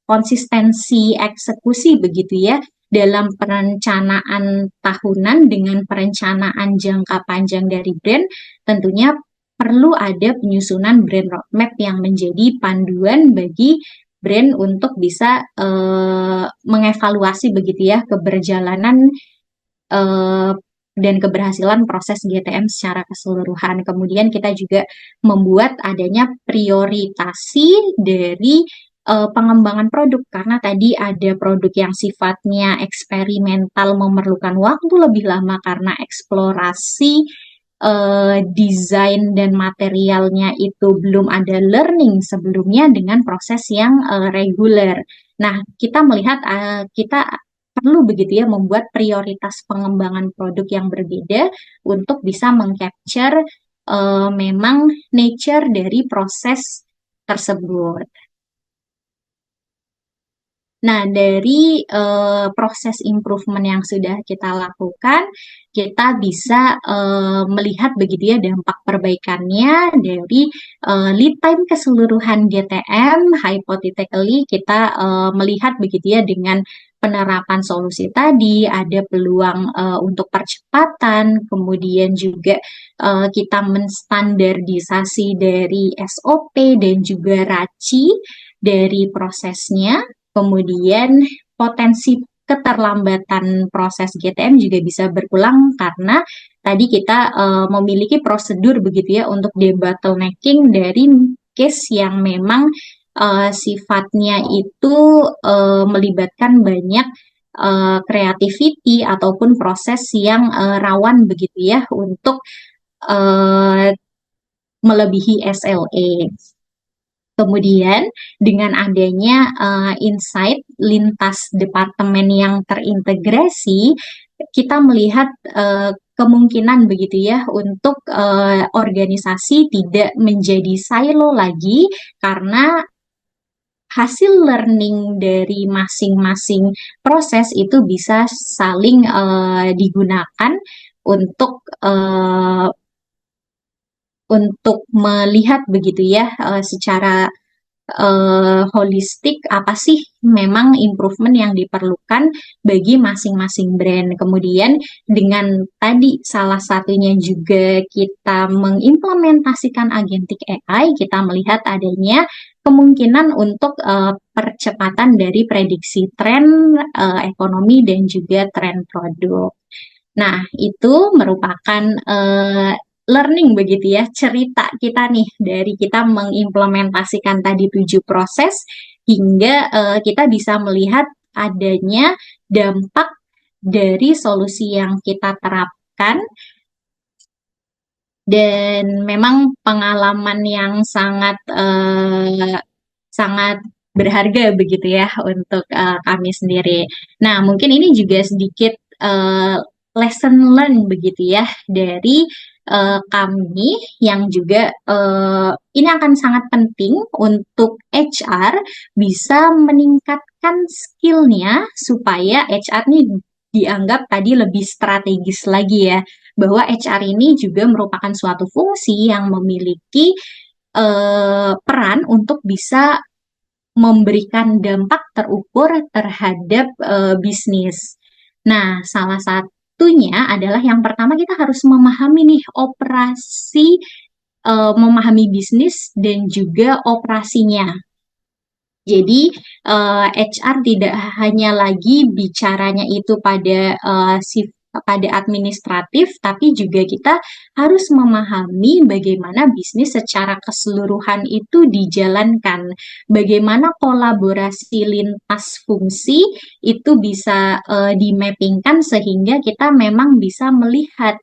konsistensi eksekusi begitu ya dalam perencanaan tahunan dengan perencanaan jangka panjang dari brand, tentunya perlu ada penyusunan brand roadmap yang menjadi panduan bagi brand untuk bisa mengevaluasi begitu ya keberjalanan dan keberhasilan proses GTM secara keseluruhan. Kemudian kita juga membuat adanya prioritasi dari pengembangan produk karena tadi ada produk yang sifatnya eksperimental memerlukan waktu lebih lama karena eksplorasi desain dan materialnya itu belum ada learning sebelumnya dengan proses yang reguler. Nah, kita melihat kita perlu begitu ya membuat prioritas pengembangan produk yang berbeda untuk bisa mengcapture memang nature dari proses tersebut. Nah, dari proses improvement yang sudah kita lakukan, kita bisa melihat begitu ya dampak perbaikannya dari lead time keseluruhan GTM. Hypothetically, kita melihat begitu ya dengan penerapan solusi tadi, ada peluang untuk percepatan, kemudian juga kita menstandardisasi dari SOP dan juga RACI dari prosesnya. Kemudian potensi keterlambatan proses GTM juga bisa berkurang karena tadi kita memiliki prosedur begitu ya untuk debottlenecking dari case yang memang sifatnya itu melibatkan banyak creativity ataupun proses yang rawan begitu ya untuk melebihi SLA. Kemudian dengan adanya insight lintas departemen yang terintegrasi, kita melihat kemungkinan begitu ya untuk organisasi tidak menjadi silo lagi karena hasil learning dari masing-masing proses itu bisa saling digunakan untuk melihat begitu ya secara holistik apa sih memang improvement yang diperlukan bagi masing-masing brand. Kemudian dengan tadi salah satunya juga kita mengimplementasikan agentic AI, kita melihat adanya kemungkinan untuk percepatan dari prediksi tren ekonomi dan juga tren produk. Nah, itu merupakan learning begitu ya, cerita kita nih dari kita mengimplementasikan tadi 7 proses hingga kita bisa melihat adanya dampak dari solusi yang kita terapkan dan memang pengalaman yang sangat sangat berharga begitu ya untuk kami sendiri. Nah, mungkin ini juga sedikit lesson learn begitu ya dari kami yang juga ini akan sangat penting untuk HR bisa meningkatkan skillnya supaya HR ini dianggap tadi lebih strategis lagi ya, bahwa HR ini juga merupakan suatu fungsi yang memiliki peran untuk bisa memberikan dampak terukur terhadap bisnis. Nah, salah satunya adalah yang pertama kita harus memahami nih operasi, memahami bisnis dan juga operasinya. Jadi HR tidak hanya lagi bicaranya itu pada administratif, tapi juga kita harus memahami bagaimana bisnis secara keseluruhan itu dijalankan, bagaimana kolaborasi lintas fungsi itu bisa dimappingkan sehingga kita memang bisa melihat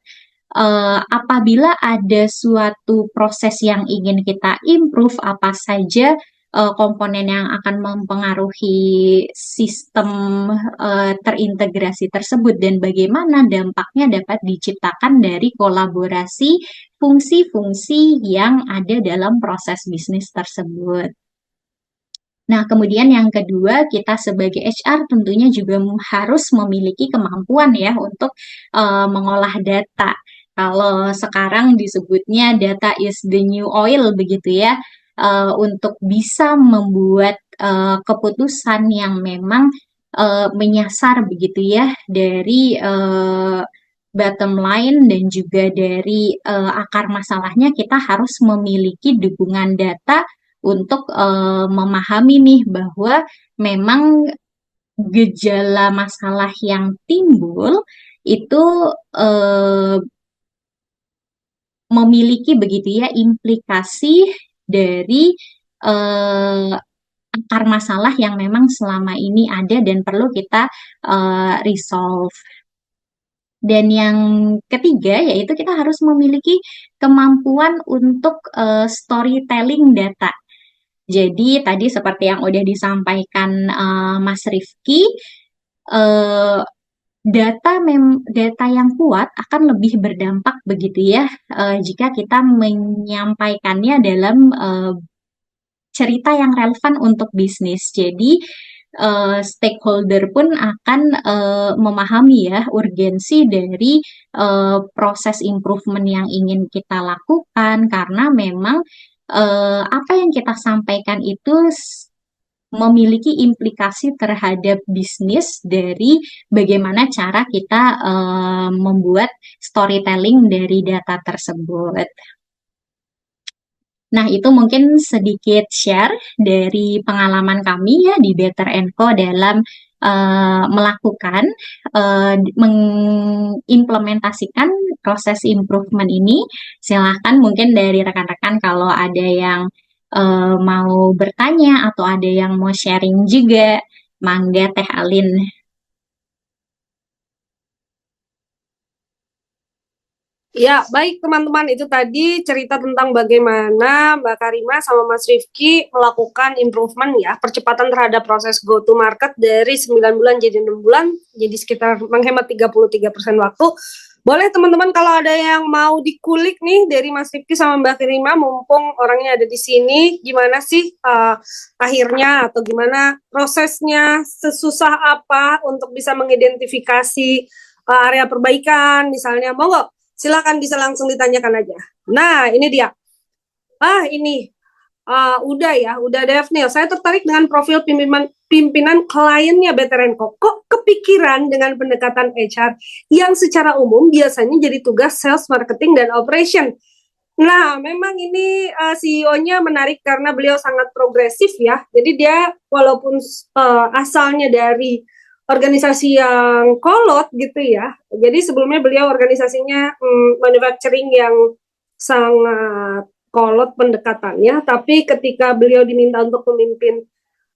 apabila ada suatu proses yang ingin kita improve, apa saja komponen yang akan mempengaruhi sistem terintegrasi tersebut dan bagaimana dampaknya dapat diciptakan dari kolaborasi fungsi-fungsi yang ada dalam proses bisnis tersebut. Nah, kemudian yang kedua, kita sebagai HR tentunya juga harus memiliki kemampuan ya untuk mengolah data. Kalau sekarang disebutnya data is the new oil begitu ya, untuk bisa membuat keputusan yang memang menyasar begitu ya dari bottom line dan juga dari akar masalahnya, kita harus memiliki dukungan data untuk memahami nih bahwa memang gejala masalah yang timbul itu memiliki begitu ya implikasi dari akar masalah yang memang selama ini ada dan perlu kita resolve. Dan yang ketiga yaitu kita harus memiliki kemampuan untuk storytelling data. Jadi tadi seperti yang udah disampaikan Mas Rifki, data yang kuat akan lebih berdampak begitu ya jika kita menyampaikannya dalam cerita yang relevan untuk bisnis. Jadi stakeholder pun akan memahami ya urgensi dari proses improvement yang ingin kita lakukan karena memang apa yang kita sampaikan itu memiliki implikasi terhadap bisnis dari bagaimana cara kita membuat storytelling dari data tersebut. Nah, itu mungkin sedikit share dari pengalaman kami ya di Better & Co dalam melakukan, mengimplementasikan proses improvement ini. Silahkan mungkin dari rekan-rekan kalau ada yang mau bertanya atau ada yang mau sharing juga, mangga Teh Alin. Ya, baik teman-teman, itu tadi cerita tentang bagaimana Mbak Karima sama Mas Rifki melakukan improvement ya, percepatan terhadap proses go to market dari 9 bulan jadi 6 bulan, jadi sekitar menghemat 33% waktu. Boleh teman-teman kalau ada yang mau dikulik nih dari Mas Rifki sama Mbak Karima, mumpung orangnya ada di sini, gimana sih akhirnya atau gimana prosesnya, sesusah apa untuk bisa mengidentifikasi area perbaikan misalnya, mau nggak? Silakan bisa langsung ditanyakan aja. Nah, ini dia. Ini udah Devnil. Saya tertarik dengan profil pimpinan kliennya Beterenko. Kok kepikiran dengan pendekatan HR yang secara umum biasanya jadi tugas sales, marketing, dan operation? Nah, memang ini CEO-nya menarik karena beliau sangat progresif ya. Jadi dia walaupun asalnya dari organisasi yang kolot gitu ya. Jadi sebelumnya beliau organisasinya manufacturing yang sangat kolot pendekatannya, tapi ketika beliau diminta untuk memimpin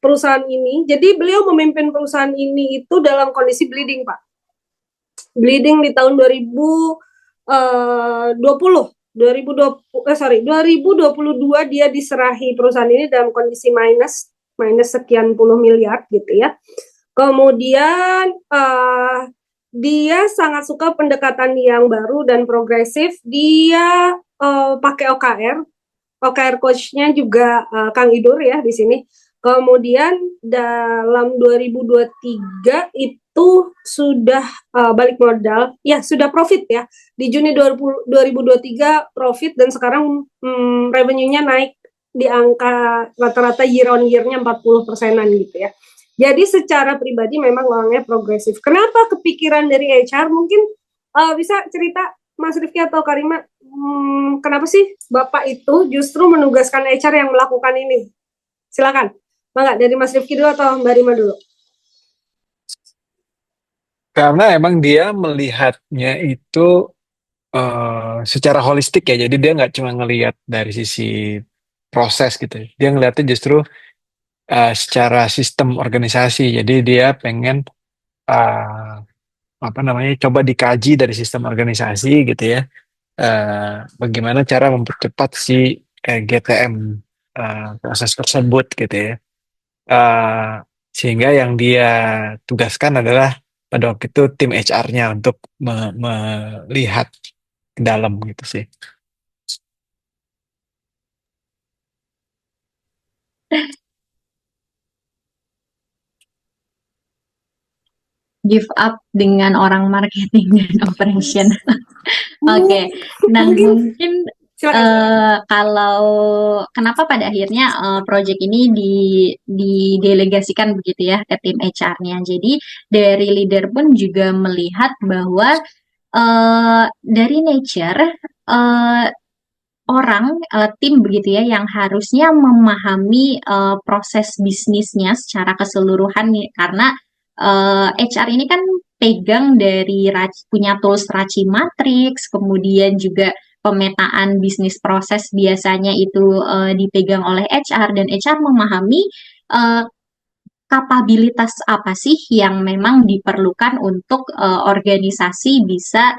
perusahaan ini, jadi beliau memimpin perusahaan ini itu dalam kondisi bleeding, Pak. Bleeding di tahun 2022 dia diserahi perusahaan ini dalam kondisi minus sekian puluh miliar gitu ya. Kemudian dia sangat suka pendekatan yang baru dan progresif. Dia pakai OKR coach-nya juga Kang Idur ya di sini. Kemudian dalam 2023 itu sudah balik modal, ya sudah profit ya. Di Juni 2023 profit dan sekarang revenue-nya naik di angka rata-rata year on year-nya 40%-an gitu ya. Jadi secara pribadi memang orangnya progresif. Kenapa kepikiran dari HR? Mungkin bisa cerita Mas Rifki atau Karima, kenapa sih Bapak itu justru menugaskan HR yang melakukan ini? Silakan. Mangga dari Mas Rifki dulu atau Mbak Rima dulu? Karena emang dia melihatnya itu secara holistik ya. Jadi dia nggak cuma ngelihat dari sisi proses gitu. Dia ngelihatnya justru secara sistem organisasi. Jadi dia pengen coba dikaji dari sistem organisasi gitu ya. Bagaimana cara mempercepat si GTM proses tersebut gitu ya. Sehingga yang dia tugaskan adalah pada waktu itu tim HR-nya untuk melihat ke dalam gitu sih. Give up dengan orang marketing dan operation. Oke, nah mungkin kalau kenapa pada akhirnya project ini didelegasikan begitu ya ke tim HR-nya. Jadi dari leader pun juga melihat bahwa dari nature tim begitu ya yang harusnya memahami proses bisnisnya secara keseluruhan nih, karena HR ini kan pegang dari punya tools Raci Matrix, kemudian juga pemetaan bisnis proses biasanya itu dipegang oleh HR, dan HR memahami kapabilitas apa sih yang memang diperlukan untuk organisasi bisa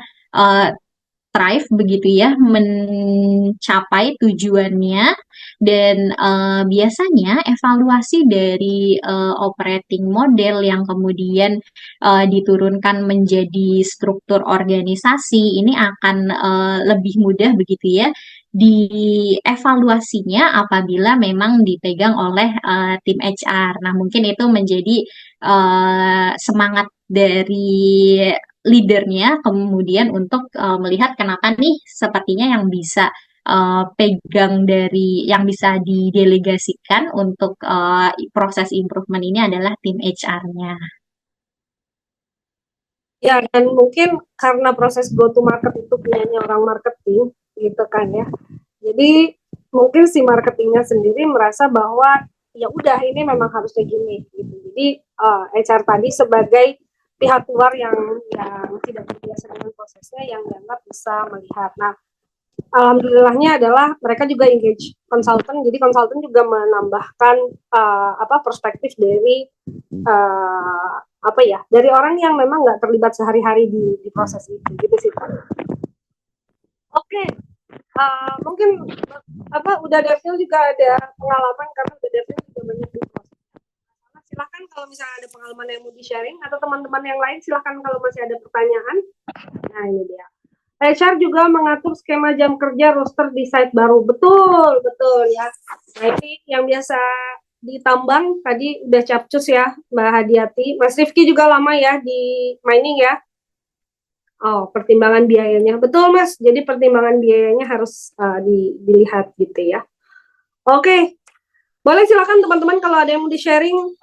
thrive begitu ya, mencapai tujuannya. Dan biasanya evaluasi dari operating model yang kemudian diturunkan menjadi struktur organisasi ini akan lebih mudah begitu ya dievaluasinya apabila memang dipegang oleh tim HR. Nah, mungkin itu menjadi semangat dari leadernya kemudian untuk melihat kenapa nih sepertinya yang bisa pegang dari yang bisa didelegasikan untuk proses improvement ini adalah tim HR-nya. Ya, dan mungkin karena proses go to market itu punyanya orang marketing gitu kan ya. Jadi mungkin si marketingnya sendiri merasa bahwa ya udah ini memang harusnya gini gitu. Jadi HR tadi sebagai pihak luar yang tidak terbiasa dengan prosesnya yang dianggap bisa melihat. Nah, alhamdulillahnya adalah mereka juga engage konsultan. Jadi konsultan juga menambahkan perspektif dari dari orang yang memang nggak terlibat sehari-hari di proses itu gitu sih Pak. Oke, mungkin udah Devil juga ada pengalaman karena udah Devil juga banyak di proses. Silahkan kalau misalnya ada pengalaman yang mau di-sharing atau teman-teman yang lain silahkan kalau masih ada pertanyaan. Nah ini dia. HR juga mengatur skema jam kerja roster di site baru. Betul, betul ya. Nah ini yang biasa ditambang tadi udah capcus ya Mbak Hadiati. Mas Rifki juga lama ya di mining ya. Oh, pertimbangan biayanya. Betul Mas, jadi pertimbangan biayanya harus dilihat gitu ya. Oke, boleh silakan teman-teman kalau ada yang mau di-sharing,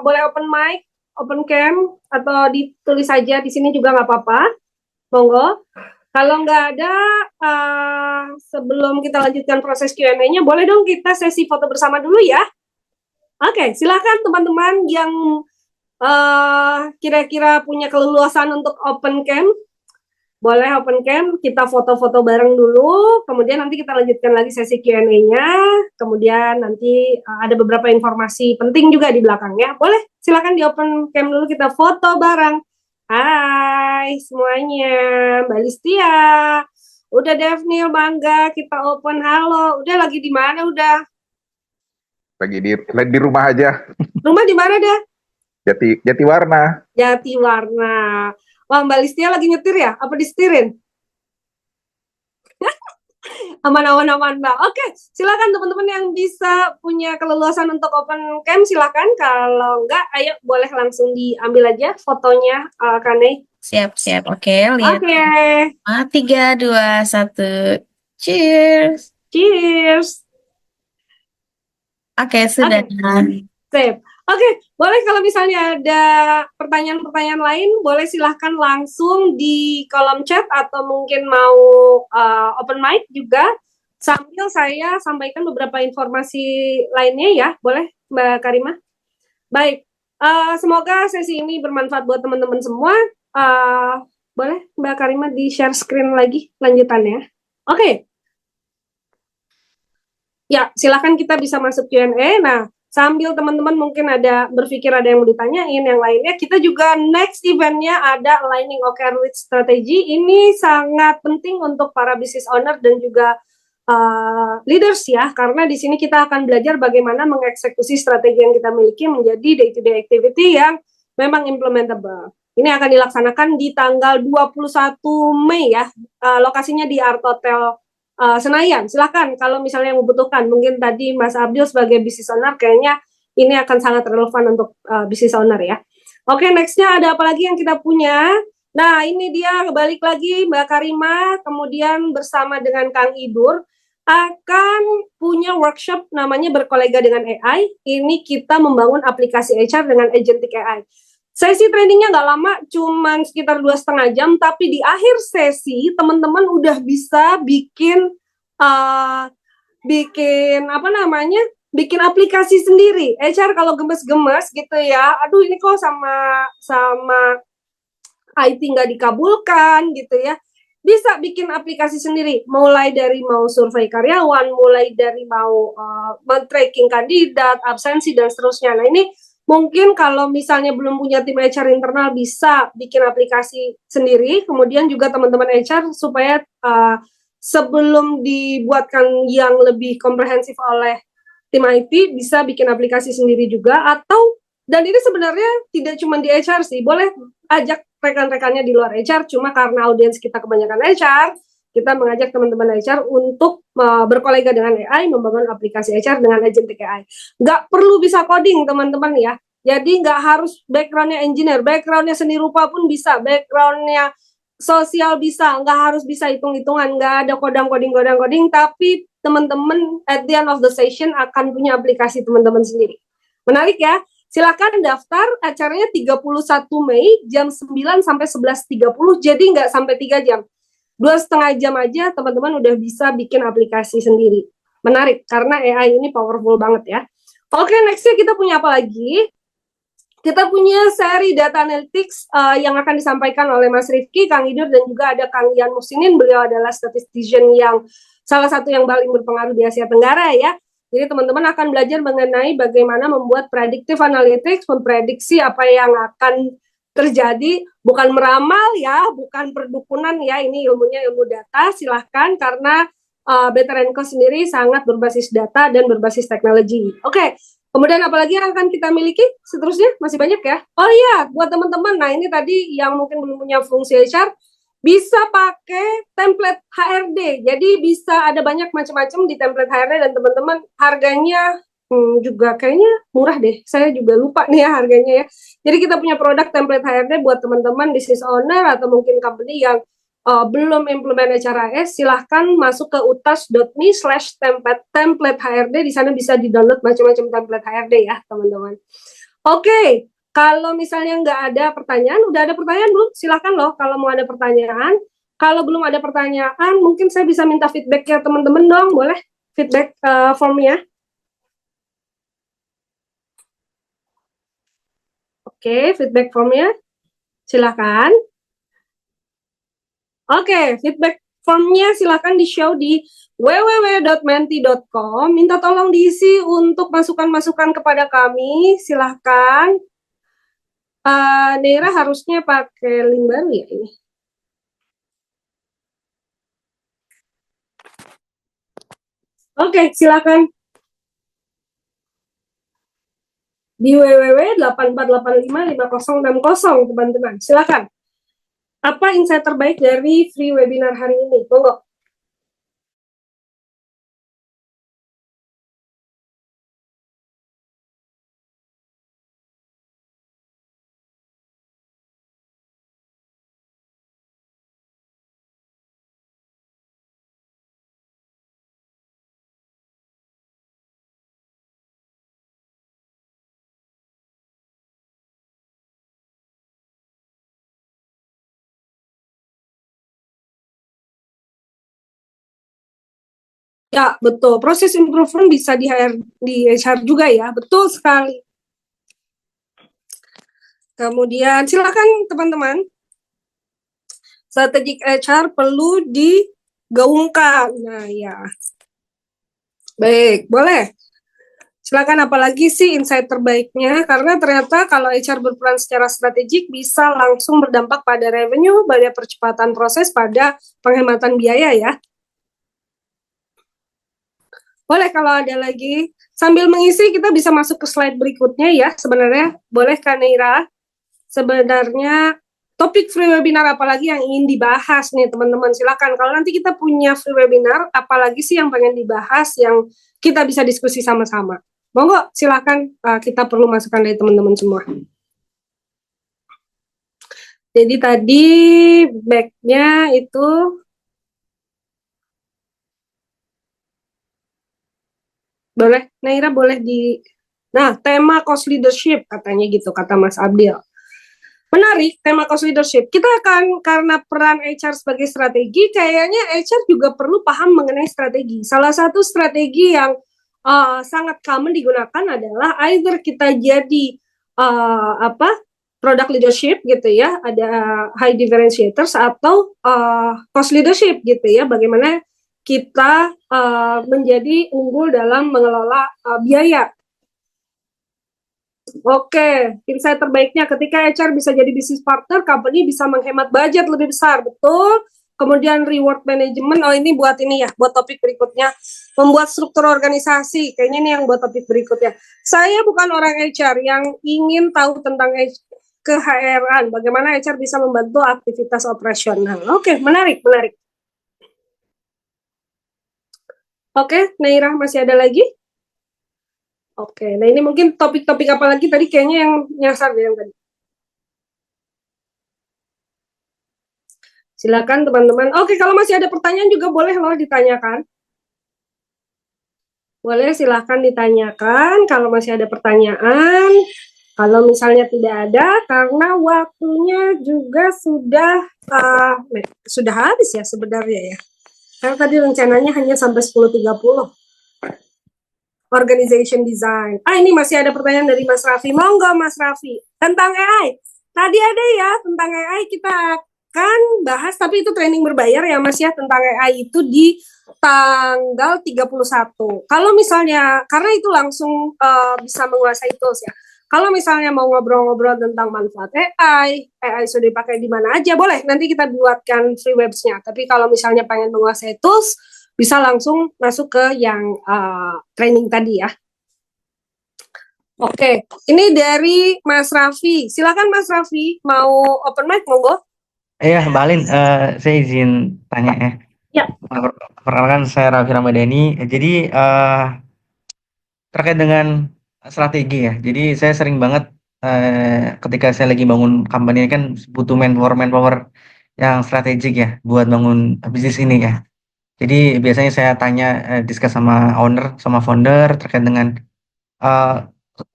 boleh open mic, open cam, atau ditulis saja di sini juga nggak apa-apa. Monggo. Kalau nggak ada, sebelum kita lanjutkan proses Q&A-nya, boleh dong kita sesi foto bersama dulu ya. Oke, silakan teman-teman yang kira-kira punya keleluasan untuk open cam, boleh open cam, kita foto-foto bareng dulu, kemudian nanti kita lanjutkan lagi sesi Q&A-nya, kemudian nanti ada beberapa informasi penting juga di belakangnya. Boleh, silakan di open cam dulu, kita foto bareng. Hai semuanya, Mbak Listia, udah Devnil, bangga, kita open, halo, udah lagi di mana udah? Lagi di rumah aja. Rumah di mana dah? Jatiwarna. Jatiwarna. Wah, Mbak Listia lagi nyetir ya? Apa disetirin? Aman-aman Mbak. Oke, silakan teman-teman yang bisa punya keleluasan untuk open cam silakan. Kalau enggak, ayo boleh langsung diambil aja fotonya, Kane. Siap. Oke, lihat. Oke. 3, 2, 1. Cheers. Cheers. Oke, sudah. Sip. Oke, boleh kalau misalnya ada pertanyaan-pertanyaan lain, boleh silahkan langsung di kolom chat atau mungkin mau open mic juga, sambil saya sampaikan beberapa informasi lainnya ya, boleh Mbak Karimah? Baik, semoga sesi ini bermanfaat buat teman-teman semua. Boleh Mbak Karimah di-share screen lagi lanjutannya? Oke. Ya, silakan kita bisa masuk Q&A. Nah, sambil teman-teman mungkin ada berpikir ada yang mau ditanyain, yang lainnya, kita juga next eventnya ada Aligning OKR with Strategy. Ini sangat penting untuk para business owner dan juga leaders ya, karena di sini kita akan belajar bagaimana mengeksekusi strategi yang kita miliki menjadi day-to-day activity yang memang implementable. Ini akan dilaksanakan di tanggal 21 Mei ya, lokasinya di Art Hotel Senayan. Silahkan kalau misalnya yang membutuhkan, mungkin tadi Mas Abdul sebagai business owner kayaknya ini akan sangat relevan untuk business owner ya. Oke, nextnya ada apa lagi yang kita punya? Nah, ini dia balik lagi Mbak Karimah, kemudian bersama dengan Kang Idur akan punya workshop namanya berkolega dengan AI. Ini kita membangun aplikasi HR dengan agentic AI. Sesi trainingnya nggak lama, cuman sekitar 2,5 jam, tapi di akhir sesi teman-teman udah bisa bikin bikin aplikasi sendiri. HR kalau gemes-gemes gitu ya, aduh ini kok sama IT nggak dikabulkan gitu ya, bisa bikin aplikasi sendiri, mulai dari mau survei karyawan, mulai dari mau tracking kandidat, absensi dan seterusnya. Nah ini mungkin kalau misalnya belum punya tim HR internal bisa bikin aplikasi sendiri, kemudian juga teman-teman HR supaya sebelum dibuatkan yang lebih komprehensif oleh tim IT bisa bikin aplikasi sendiri juga, atau dan ini sebenarnya tidak cuma di HR sih, boleh ajak rekan-rekannya di luar HR, cuma karena audiens kita kebanyakan HR, kita mengajak teman-teman HR untuk berkolega dengan AI, membangun aplikasi HR dengan agentic AI. Nggak perlu bisa coding, teman-teman ya. Jadi nggak harus background-nya engineer, background-nya seni rupa pun bisa, background-nya sosial bisa, nggak harus bisa hitung-hitungan, nggak ada koding, tapi teman-teman at the end of the session akan punya aplikasi teman-teman sendiri. Menarik ya? Silakan daftar, acaranya 31 Mei jam 9 sampai 11.30, jadi nggak sampai 3 jam. 2,5 jam aja teman-teman udah bisa bikin aplikasi sendiri. Menarik, karena AI ini powerful banget ya. Oke, nextnya kita punya apa lagi? Kita punya seri data analytics yang akan disampaikan oleh Mas Rifki, Kang Idur, dan juga ada Kang Ian Musinin. Beliau adalah statistician yang salah satu yang paling berpengaruh di Asia Tenggara ya. Jadi teman-teman akan belajar mengenai bagaimana membuat predictive analytics, memprediksi apa yang akan terjadi, bukan meramal ya, bukan perdukunan ya, ini ilmunya ilmu data, silahkan karena Better & Co sendiri sangat berbasis data dan berbasis teknologi. Oke, kemudian apalagi yang akan kita miliki seterusnya? Masih banyak ya? Oh iya, buat teman-teman, nah ini tadi yang mungkin belum punya fungsi HR, bisa pakai template HRD, jadi bisa ada banyak macam-macam di template HRD dan teman-teman harganya juga kayaknya murah deh, saya juga lupa nih ya harganya ya. Jadi kita punya produk template HRD buat teman-teman business owner atau mungkin company yang belum implement HRIS, silahkan masuk ke utas.me/template HRD, di sana bisa di-download macam-macam template HRD ya teman-teman. Oke, kalau misalnya nggak ada pertanyaan, udah ada pertanyaan belum? Silahkan loh kalau mau ada pertanyaan. Kalau belum ada pertanyaan, mungkin saya bisa minta feedback ya teman-teman dong, boleh? Feedback formnya. Oke, feedback formnya, silakan. Oke, feedback formnya silakan di-show di www.menti.com. Minta tolong diisi untuk masukan-masukan kepada kami, silakan. Neira harusnya pakai link baru ya ini. Oke, silakan. Di www.84855060 teman-teman. Silakan. Apa insight terbaik dari free webinar hari ini? Monggo. Ya, betul. Proses improvement bisa di HR juga ya. Betul sekali. Kemudian silakan teman-teman. Strategic HR perlu digaungkan. Nah, ya. Baik, boleh. Silakan, apalagi sih insight terbaiknya, karena ternyata kalau HR berperan secara strategik bisa langsung berdampak pada revenue, pada percepatan proses, pada penghematan biaya ya. Boleh kalau ada lagi. Sambil mengisi kita bisa masuk ke slide berikutnya ya sebenarnya. Boleh Kak Neira? Sebenarnya topik free webinar apalagi yang ingin dibahas nih teman-teman, silakan. Kalau nanti kita punya free webinar, apalagi sih yang pengen dibahas yang kita bisa diskusi sama-sama. Monggo silakan, kita perlu masukan dari teman-teman semua. Jadi tadi back-nya itu boleh, Naira boleh di... Nah, tema cost leadership katanya gitu, kata Mas Abdil. Menarik, tema cost leadership. Kita akan, karena peran HR sebagai strategi, kayaknya HR juga perlu paham mengenai strategi. Salah satu strategi yang sangat common digunakan adalah either kita jadi product leadership gitu ya, ada high differentiators, atau cost leadership gitu ya, bagaimana kita menjadi unggul dalam mengelola biaya. Oke, insight terbaiknya ketika HR bisa jadi business partner, company bisa menghemat budget lebih besar, betul. Kemudian reward management, oh ini buat ini ya, buat topik berikutnya. Membuat struktur organisasi, kayaknya ini yang buat topik berikutnya. Saya bukan orang HR yang ingin tahu tentang ke-HR-an, bagaimana HR bisa membantu aktivitas operasional. Oke, menarik, menarik. Oke, Naira masih ada lagi? Oke, nah ini mungkin topik-topik apa lagi tadi kayaknya yang nyasar deh yang tadi. Silakan teman-teman. Oke, kalau masih ada pertanyaan juga boleh loh ditanyakan. Boleh silakan ditanyakan kalau masih ada pertanyaan. Kalau misalnya tidak ada, karena waktunya juga sudah habis ya sebenarnya ya. Karena tadi rencananya hanya sampai 10.30. Organization design. Ini masih ada pertanyaan dari Mas Raffi. Monggo Mas Raffi. Tentang AI. Tadi ada ya, tentang AI kita akan bahas, tapi itu training berbayar ya Mas ya, tentang AI itu di tanggal 31. Kalau misalnya, karena itu langsung bisa menguasai tools ya. Kalau misalnya mau ngobrol-ngobrol tentang manfaat AI sudah dipakai di mana aja, boleh. Nanti kita buatkan free webs-nya. Tapi kalau misalnya pengen menguasai tools, bisa langsung masuk ke yang training tadi ya. Oke, ini dari Mas Raffi. Silakan Mas Raffi, mau open mic monggo? Iya, Mbak Alin, saya izin tanya ya. Ya. Perkenalkan saya Raffi Ramadhani. Jadi terkait dengan strategi ya. Jadi saya sering banget ketika saya lagi bangun company kan butuh manpower yang strategik ya buat bangun bisnis ini ya. Jadi biasanya saya tanya discuss sama owner, sama founder terkait dengan eh,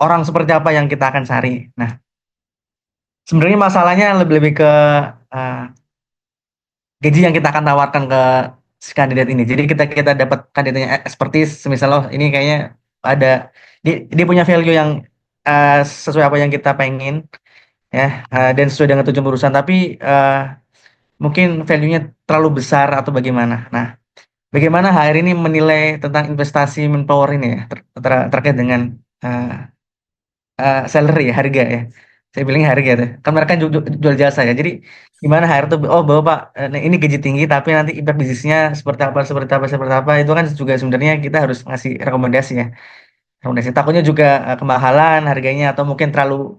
orang seperti apa yang kita akan cari. Nah, sebenarnya masalahnya lebih ke gaji yang kita akan tawarkan ke si kandidat ini. Jadi kita dapat kandidatnya expertise, semisal oh ini kayaknya ada dia punya value yang sesuai apa yang kita pengen ya dan sesuai dengan tujuan perusahaan. Tapi mungkin value-nya terlalu besar atau bagaimana. Nah, bagaimana HR ini menilai tentang investasi manpower ini ya terkait dengan salary ya, harga ya. Saya bilangnya harga tuh. Kan mereka jual jasa ya. Jadi gimana HR tuh oh bahwa Pak ini gaji tinggi tapi nanti impact bisnisnya seperti apa itu kan juga sebenarnya kita harus ngasih rekomendasi ya. Rekomendasi takutnya juga kemahalan harganya atau mungkin terlalu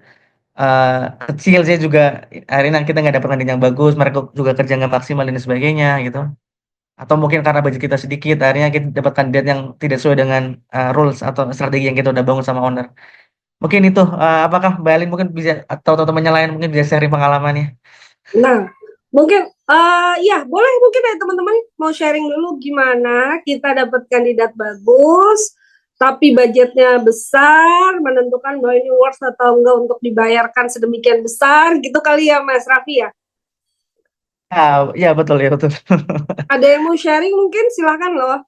kecil saya juga hari ini kita nggak dapat kandidat yang bagus, mereka juga kerja nggak maksimal dan sebagainya gitu. Atau mungkin karena budget kita sedikit, akhirnya kita dapat kandidat yang tidak sesuai dengan rules atau strategi yang kita udah bangun sama owner. Mungkin itu, apakah Mbak Elin mungkin bisa atau teman-temannya lain mungkin bisa sharing pengalamannya? Nah, mungkin ya boleh mungkin ya teman-teman mau sharing dulu gimana kita dapat kandidat bagus, tapi budgetnya besar, menentukan bahwa ini worth atau enggak untuk dibayarkan sedemikian besar, gitu kali ya Mas Raffi ya? Ya betul ya betul. Ada yang mau sharing mungkin silakan loh.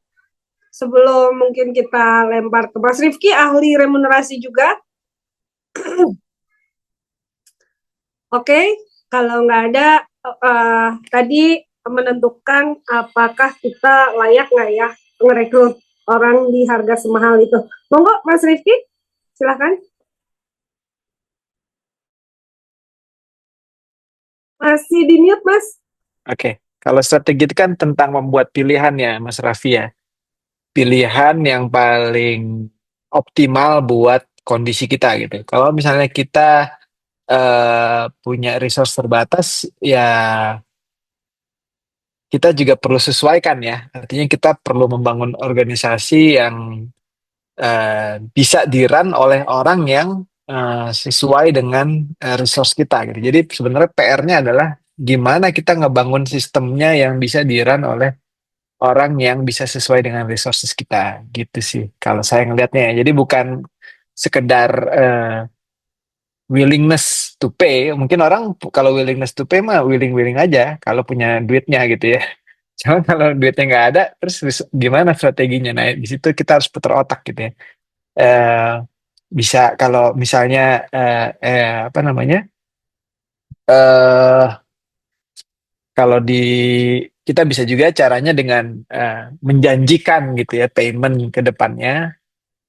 Sebelum mungkin kita lempar ke Mas Rifki, ahli remunerasi juga. Oke, kalau nggak ada, tadi menentukan apakah kita layak nggak ya merekrut orang di harga semahal itu. Monggo, Mas Rifki, silakan. Masih di mute, Mas. Oke, kalau strategi itu kan tentang membuat pilihan ya, Mas Raffi ya. Pilihan yang paling optimal buat kondisi kita gitu. Kalau misalnya kita punya resource terbatas, ya kita juga perlu sesuaikan ya. Artinya kita perlu membangun organisasi yang bisa di-run oleh orang yang sesuai dengan resource kita gitu. Jadi sebenarnya PR-nya adalah gimana kita ngebangun sistemnya yang bisa di-run oleh orang yang bisa sesuai dengan resources kita gitu sih kalau saya ngelihatnya ya. Jadi bukan sekedar willingness to pay. Mungkin orang kalau willingness to pay mah willing aja kalau punya duitnya gitu ya. Cuma kalau duitnya nggak ada, terus gimana strateginya? Nah, di situ kita harus putar otak gitu ya. Bisa kalau misalnya apa namanya? Kalau di kita bisa juga caranya dengan menjanjikan gitu ya payment ke depannya.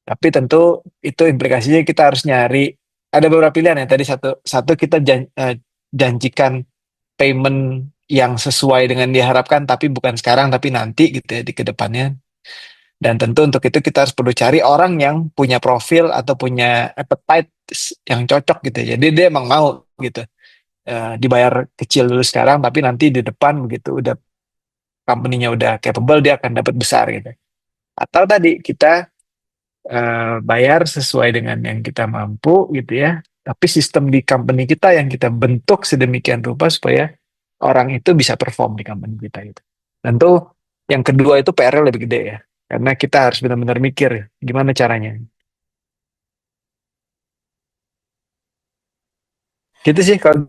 Tapi tentu itu implikasinya kita harus nyari ada beberapa pilihan ya. Tadi satu kita janjikan payment yang sesuai dengan diharapkan tapi bukan sekarang tapi nanti gitu ya di kedepannya. Dan tentu untuk itu kita harus perlu cari orang yang punya profil atau punya appetite yang cocok gitu ya. Jadi dia emang mau gitu dibayar kecil dulu sekarang tapi nanti di depan begitu udah company-nya udah capable dia akan dapat besar gitu. Atau tadi kita bayar sesuai dengan yang kita mampu gitu ya. Tapi sistem di company kita yang kita bentuk sedemikian rupa supaya orang itu bisa perform di company kita gitu. Tentu yang kedua itu PR-nya lebih gede ya. Karena kita harus benar-benar mikir gimana caranya. Gitu sih kalau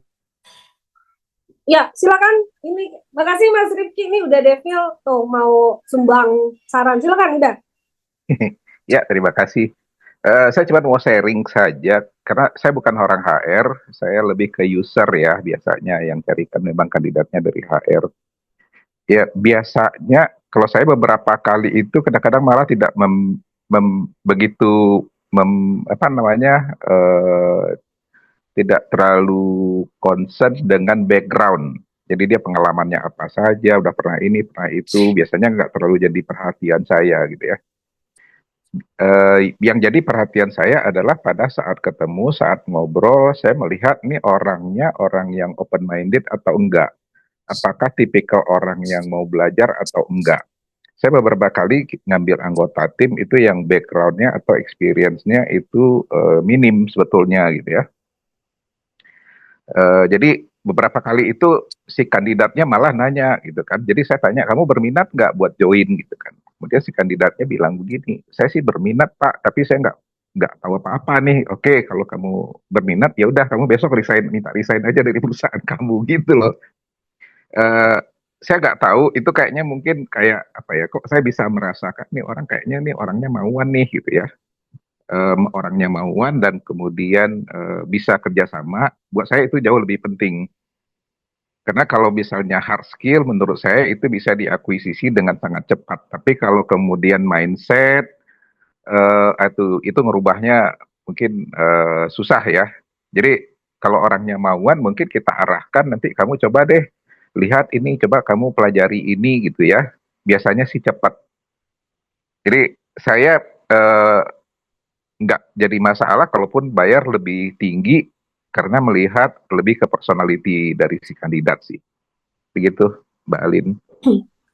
Ya, silakan. Ini, makasih Mas Rifki. Ini udah Devil tuh mau sumbang saran. Silakan, udah. Ya, terima kasih. Saya cuma mau sharing saja, karena saya bukan orang HR, saya lebih ke user ya, biasanya yang carikan memang kandidatnya dari HR. Ya, biasanya kalau saya beberapa kali itu kadang-kadang malah tidak begitu tidak terlalu concern dengan background. Jadi dia pengalamannya apa saja, udah pernah ini, pernah itu, biasanya nggak terlalu jadi perhatian saya gitu ya. Yang jadi perhatian saya adalah pada saat ketemu, saat ngobrol, saya melihat nih orangnya orang yang open minded atau enggak. Apakah tipikal orang yang mau belajar atau enggak. Saya beberapa kali ngambil anggota tim itu yang background-nya atau experience-nya itu minim sebetulnya gitu ya. Jadi beberapa kali itu si kandidatnya malah nanya gitu kan. Jadi saya tanya, kamu berminat nggak buat join gitu kan. Kemudian si kandidatnya bilang begini, saya sih berminat Pak, tapi saya nggak tahu apa-apa nih. Oke, kalau kamu berminat ya udah kamu besok minta resign aja dari perusahaan kamu gitu loh. Saya nggak tahu itu kayaknya mungkin kayak apa ya, kok saya bisa merasakan nih orang kayaknya nih orangnya mauan nih gitu ya. Orangnya mauan dan kemudian bisa kerjasama, buat saya itu jauh lebih penting. Karena kalau misalnya hard skill, menurut saya itu bisa diakuisisi dengan sangat cepat. Tapi kalau kemudian mindset, itu ngerubahnya mungkin susah ya. Jadi kalau orangnya mauan, mungkin kita arahkan nanti kamu coba deh, lihat ini, coba kamu pelajari ini gitu ya. Biasanya sih cepat. Jadi saya nggak jadi masalah kalaupun bayar lebih tinggi karena melihat lebih ke personality dari si kandidat sih. Begitu, Mbak Alin.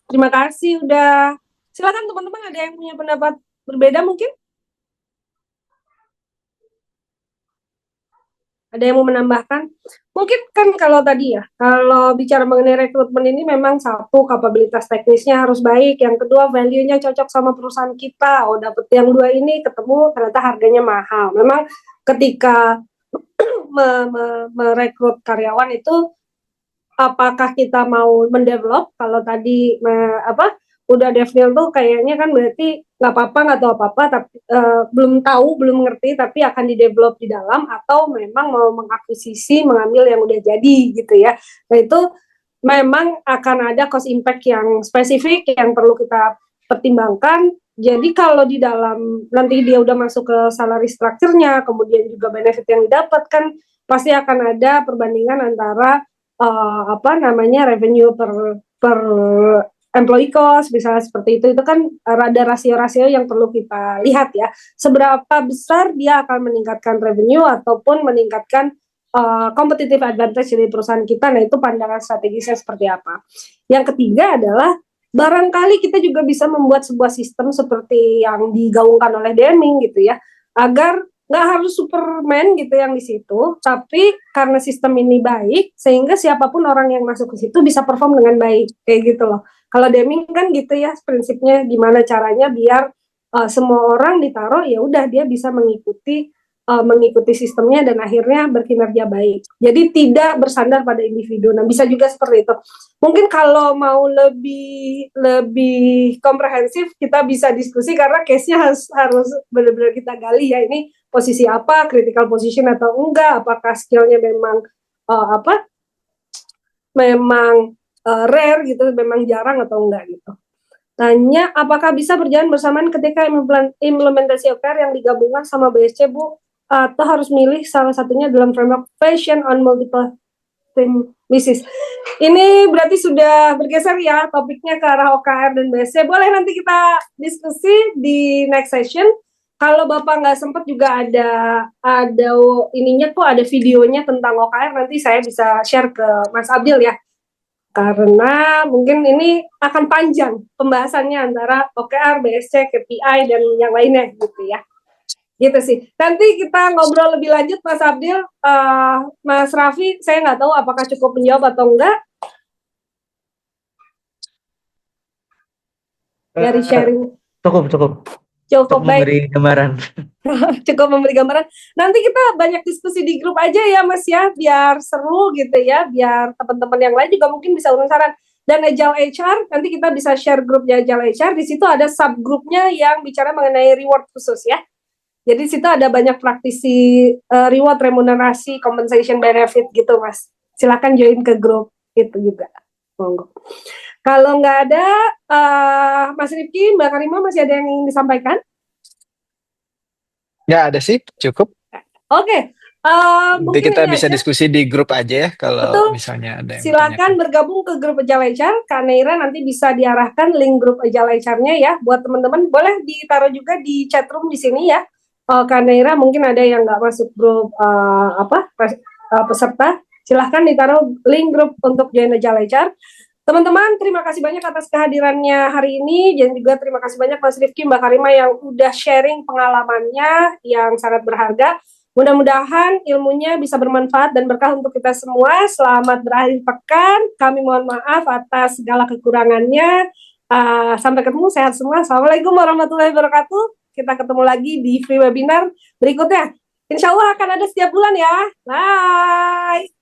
Terima kasih udah. Silakan teman-teman, ada yang punya pendapat berbeda mungkin? Ada yang mau menambahkan? Mungkin kan kalau tadi ya, kalau bicara mengenai rekrutmen ini memang satu, kapabilitas teknisnya harus baik, yang kedua value-nya cocok sama perusahaan kita. Oh, dapet yang dua ini ketemu ternyata harganya mahal. Memang ketika merekrut karyawan itu apakah kita mau mendevelop, kalau tadi udah develop tuh kayaknya kan berarti nggak apa-apa, nggak tahu apa-apa, tapi belum tahu, belum ngerti, tapi akan didevelop di dalam, atau memang mau mengakuisisi, mengambil yang udah jadi gitu ya. Nah itu memang akan ada cost impact yang spesifik yang perlu kita pertimbangkan. Jadi kalau di dalam nanti dia udah masuk ke salary structure-nya, kemudian juga benefit yang didapatkan, pasti akan ada perbandingan antara revenue per employee cost, misalnya seperti itu kan ada rasio-rasio yang perlu kita lihat ya. Seberapa besar dia akan meningkatkan revenue ataupun meningkatkan competitive advantage dari perusahaan kita. Nah itu pandangan strategisnya seperti apa. Yang ketiga adalah barangkali kita juga bisa membuat sebuah sistem seperti yang digaungkan oleh Deming gitu ya, agar nggak harus Superman gitu yang di situ, tapi karena sistem ini baik sehingga siapapun orang yang masuk ke situ bisa perform dengan baik kayak gitu loh. Kalau Deming kan gitu ya prinsipnya, gimana caranya biar semua orang ditaruh ya udah dia bisa mengikuti sistemnya dan akhirnya berkinerja baik. Jadi tidak bersandar pada individu. Nah bisa juga seperti itu. Mungkin kalau mau lebih komprehensif kita bisa diskusi karena case-nya harus benar-benar kita gali ya, ini posisi apa, critical position atau enggak, apakah skill-nya memang rare gitu, memang jarang atau enggak gitu. Tanya, apakah bisa berjalan bersamaan ketika implementasi OKR yang digabungkan sama BSC, Bu? Atau harus milih salah satunya dalam framework Fashion on Multiple Team Mrs. Ini berarti sudah bergeser ya topiknya ke arah OKR dan BSC. Boleh nanti kita diskusi di next session. Kalau Bapak nggak sempat juga ada ininya kok, ada videonya tentang OKR, nanti saya bisa share ke Mas Abdil ya. Karena mungkin ini akan panjang pembahasannya antara OKR, BSC, KPI, dan yang lainnya gitu ya. Gitu sih. Nanti kita ngobrol lebih lanjut Mas Abdil. Mas Raffi, saya nggak tahu apakah cukup menjawab atau enggak. Dari sharing. Cukup baik. Memberi gambaran. Cukup memberi gambaran. Nanti kita banyak diskusi di grup aja ya Mas ya, biar seru gitu ya, biar teman-teman yang lain juga mungkin bisa urun saran. Dan Agile HR, nanti kita bisa share grupnya Agile HR, di situ ada subgrupnya yang bicara mengenai reward khusus ya. Jadi di situ ada banyak praktisi reward, remunerasi, compensation benefit gitu Mas. Silakan join ke grup itu juga. Monggo. Kalau nggak ada, Mas Rifki, Mbak Karima masih ada yang ingin disampaikan? Nggak ada sih, cukup. Oke, Nanti mungkin kita ini bisa aja. diskusi di grup aja ya kalau Betul. misalnya ada yang Silakan bergabung ke grup Agile HR. Kak Neira nanti bisa diarahkan link grup Agile HR-nya ya buat teman-teman. Boleh ditaruh juga di chat room di sini ya. Kak Neira mungkin ada yang nggak masuk grup peserta. Silahkan ditaruh link grup untuk join Agile HR. Teman-teman, terima kasih banyak atas kehadirannya hari ini, dan juga terima kasih banyak Mas Rifki, Mbak Karima yang udah sharing pengalamannya yang sangat berharga. Mudah-mudahan ilmunya bisa bermanfaat dan berkah untuk kita semua. Selamat berakhir pekan. Kami mohon maaf atas segala kekurangannya. Sampai ketemu, sehat semua. Assalamualaikum warahmatullahi wabarakatuh. Kita ketemu lagi di free webinar berikutnya. Insya Allah akan ada setiap bulan ya. Bye.